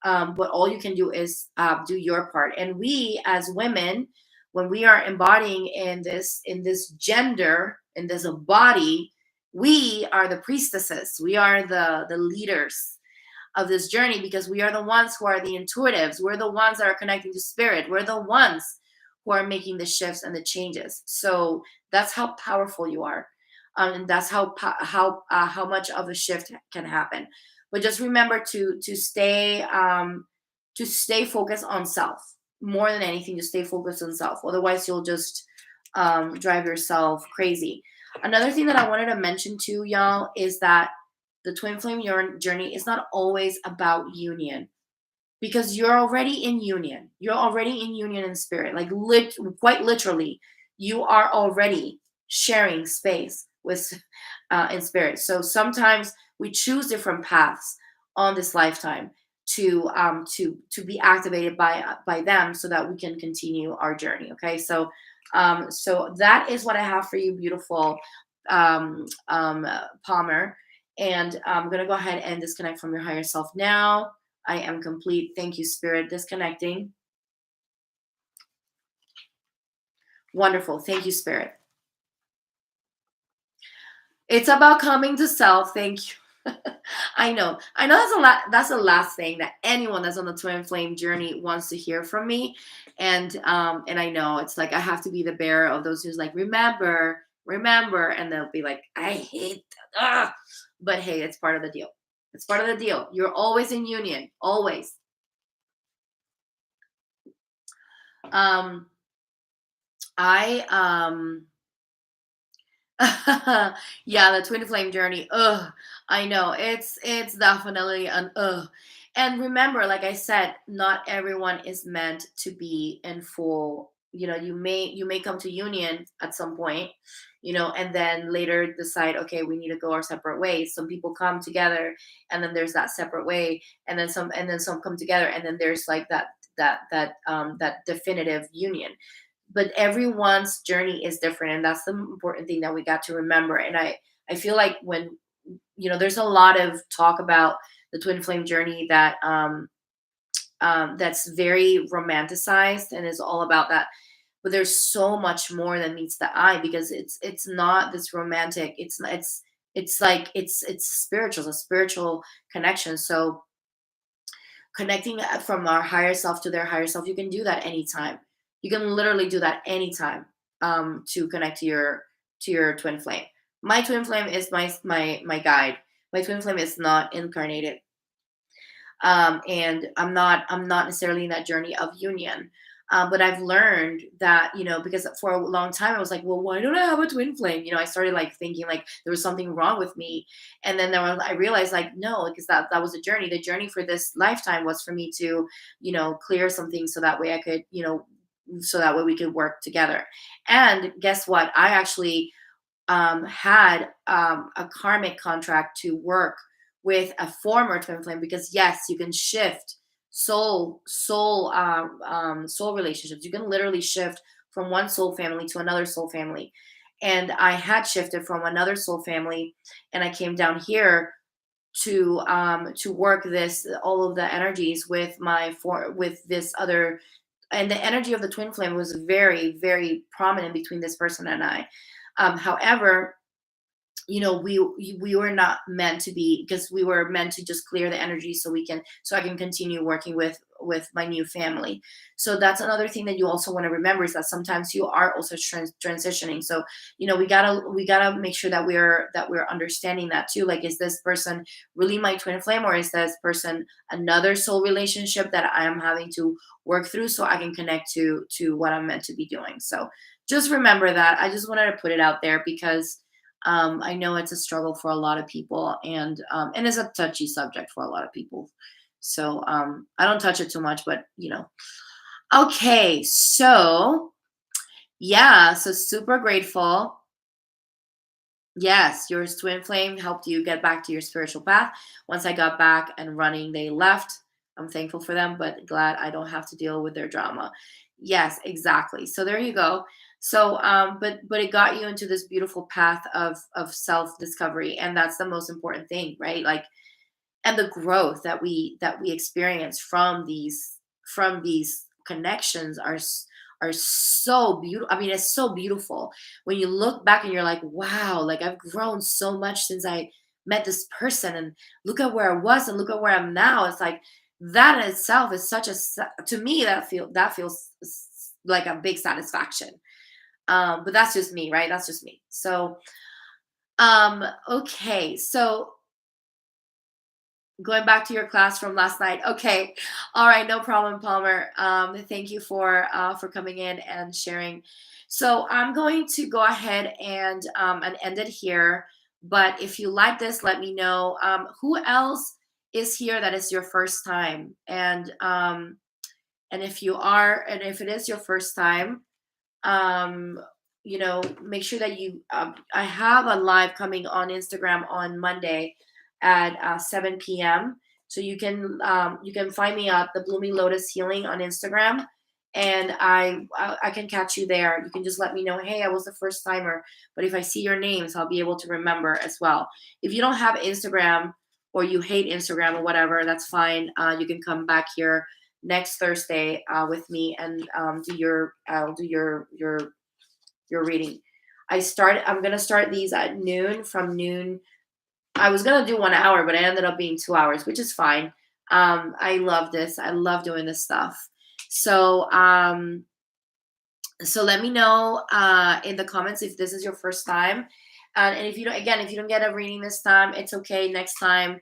But all you can do is do your part. And we as women, when we are embodying in this gender, in this body, we are the priestesses. We are the leaders of this journey, because we are the ones who are the intuitives. We're the ones that are connecting to spirit. We're the ones who are making the shifts and the changes. So that's how powerful you are, and that's how much of a shift can happen. But just remember to stay focused on self more than anything. To stay focused on self. Otherwise, you'll just drive yourself crazy. Another thing that I wanted to mention to y'all is that the twin flame journey is not always about union, because you're already in union. You're already in union in spirit. Like quite literally, you are already sharing space with in spirit. So sometimes we choose different paths on this lifetime to be activated by them, so that we can continue our journey. Okay, so that is what I have for you, beautiful Palmer. And I'm gonna go ahead and disconnect from your higher self now. I am complete. Thank you, Spirit. Disconnecting. Wonderful. Thank you, Spirit. It's about coming to self. Thank you. I know. I know that's the last thing that anyone that's on the twin flame journey wants to hear from me. And I know it's like I have to be the bearer of those who's like, remember, remember, and they'll be like, I hate that. Ah. But hey, it's part of the deal. It's part of the deal. You're always in union. Always. Um, I yeah, the twin flame journey. Ugh, I know. It's definitely an ugh. And remember, like I said, not everyone is meant to be in full. You may come to union at some point, and then later decide, okay, we need to go our separate ways. Some people come together, and then there's that separate way, and then some come together, and then there's like that definitive union. But everyone's journey is different, and that's the important thing that we got to remember. And I feel like when there's a lot of talk about the twin flame journey that's very romanticized and is all about that, but there's so much more than meets the eye, because it's not this romantic. It's like it's spiritual. It's a spiritual connection. So connecting from our higher self to their higher self, you can do that anytime. You can literally do that anytime, to connect to your twin flame. My twin flame is my guide. My twin flame is not incarnated, and I'm not necessarily in that journey of union. But I've learned that, because for a long time I was like, well, why don't I have a twin flame? I started like thinking like there was something wrong with me. And then I realized like, no, because that was a journey. The journey for this lifetime was for me to, clear some things, so that way I could, so that way we could work together. And guess what? I actually had a karmic contract to work with a former twin flame, because yes, you can shift soul relationships. You can literally shift from one soul family to another soul family. And I had shifted from another soul family, and I came down here to work this all of the energies with with this other, and the energy of the twin flame was very, very prominent between this person and I. However, we were not meant to be, because we were meant to just clear the energy so I can continue working with my new family. So that's another thing that you also want to remember, is that sometimes you are also transitioning. So we gotta make sure that we're understanding that too. Like, is this person really my twin flame, or is this person another soul relationship that I am having to work through so I can connect to what I'm meant to be doing? So just remember that. I just wanted to put it out there because I know it's a struggle for a lot of people, and it's a touchy subject for a lot of people. So I don't touch it too much, but Okay, so yeah, so super grateful. Yes, your twin flame helped you get back to your spiritual path. Once I got back and running, they left. I'm thankful for them, but glad I don't have to deal with their drama. Yes, exactly. So there you go. So but it got you into this beautiful path of self-discovery, and that's the most important thing, right? Like, and the growth that we experience from these connections are so beautiful. I mean, it's so beautiful when you look back and you're like, wow, like I've grown so much since I met this person, and look at where I was and look at where I'm now. It's like that in itself is such to me that feels like a big satisfaction. But that's just me, right? That's just me. So okay, so going back to your class from last night. Okay. All right, no problem, Palmer. Thank you for coming in and sharing. So I'm going to go ahead and end it here. But if you like this, let me know. Who else is here that is your first time? And if it is your first time, um, make sure that I have a live coming on Instagram on Monday at 7 p.m. So you can find me at the Blooming Lotus Healing on Instagram, and I can catch you there. You can just let me know, hey, I was the first timer, but if I see your names, I'll be able to remember as well. If you don't have Instagram, or you hate Instagram or whatever, that's fine. You can come back here next Thursday with me, and I'll do your reading. I'm gonna start these at noon. From noon, I was gonna do 1 hour, but it ended up being 2 hours, which is fine. I love this. I love doing this stuff. So so let me know in the comments if this is your first time. And if you don't get a reading this time, it's okay. Next time,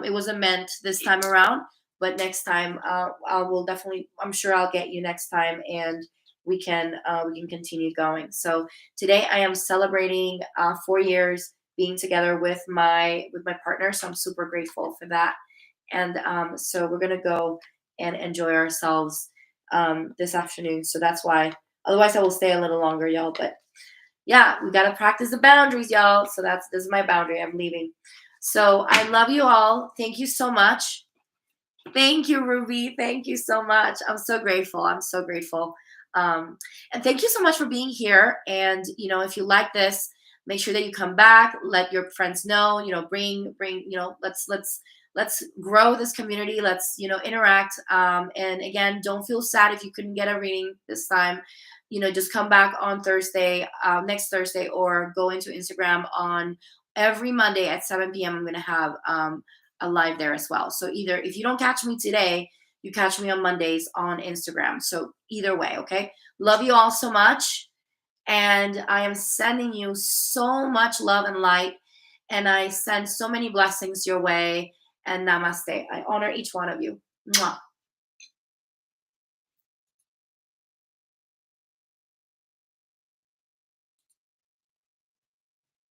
it wasn't meant this time around, but next time, I will definitely. I'm sure I'll get you next time, and we can continue going. So today I am celebrating 4 years being together with my partner. So I'm super grateful for that. And so we're gonna go and enjoy ourselves this afternoon. So that's why. Otherwise, I will stay a little longer, y'all. But yeah, we gotta practice the boundaries, y'all. So this is my boundary. I'm leaving. So I love you all. Thank you so much. Thank you, Ruby. Thank you so much. I'm so grateful. I'm so grateful. And thank you so much for being here. And if you like this, make sure that you come back. Let your friends know. Bring. Let's grow this community. Let's interact. And again, don't feel sad if you couldn't get a reading this time. Just come back on Thursday, next Thursday, or go into Instagram on every Monday at 7 p.m. I'm gonna have a live there as well. So either if you don't catch me today, you catch me on Mondays on Instagram. So either way, okay? Love you all so much. And I am sending you so much love and light. And I send so many blessings your way. And namaste. I honor each one of you. Mwah.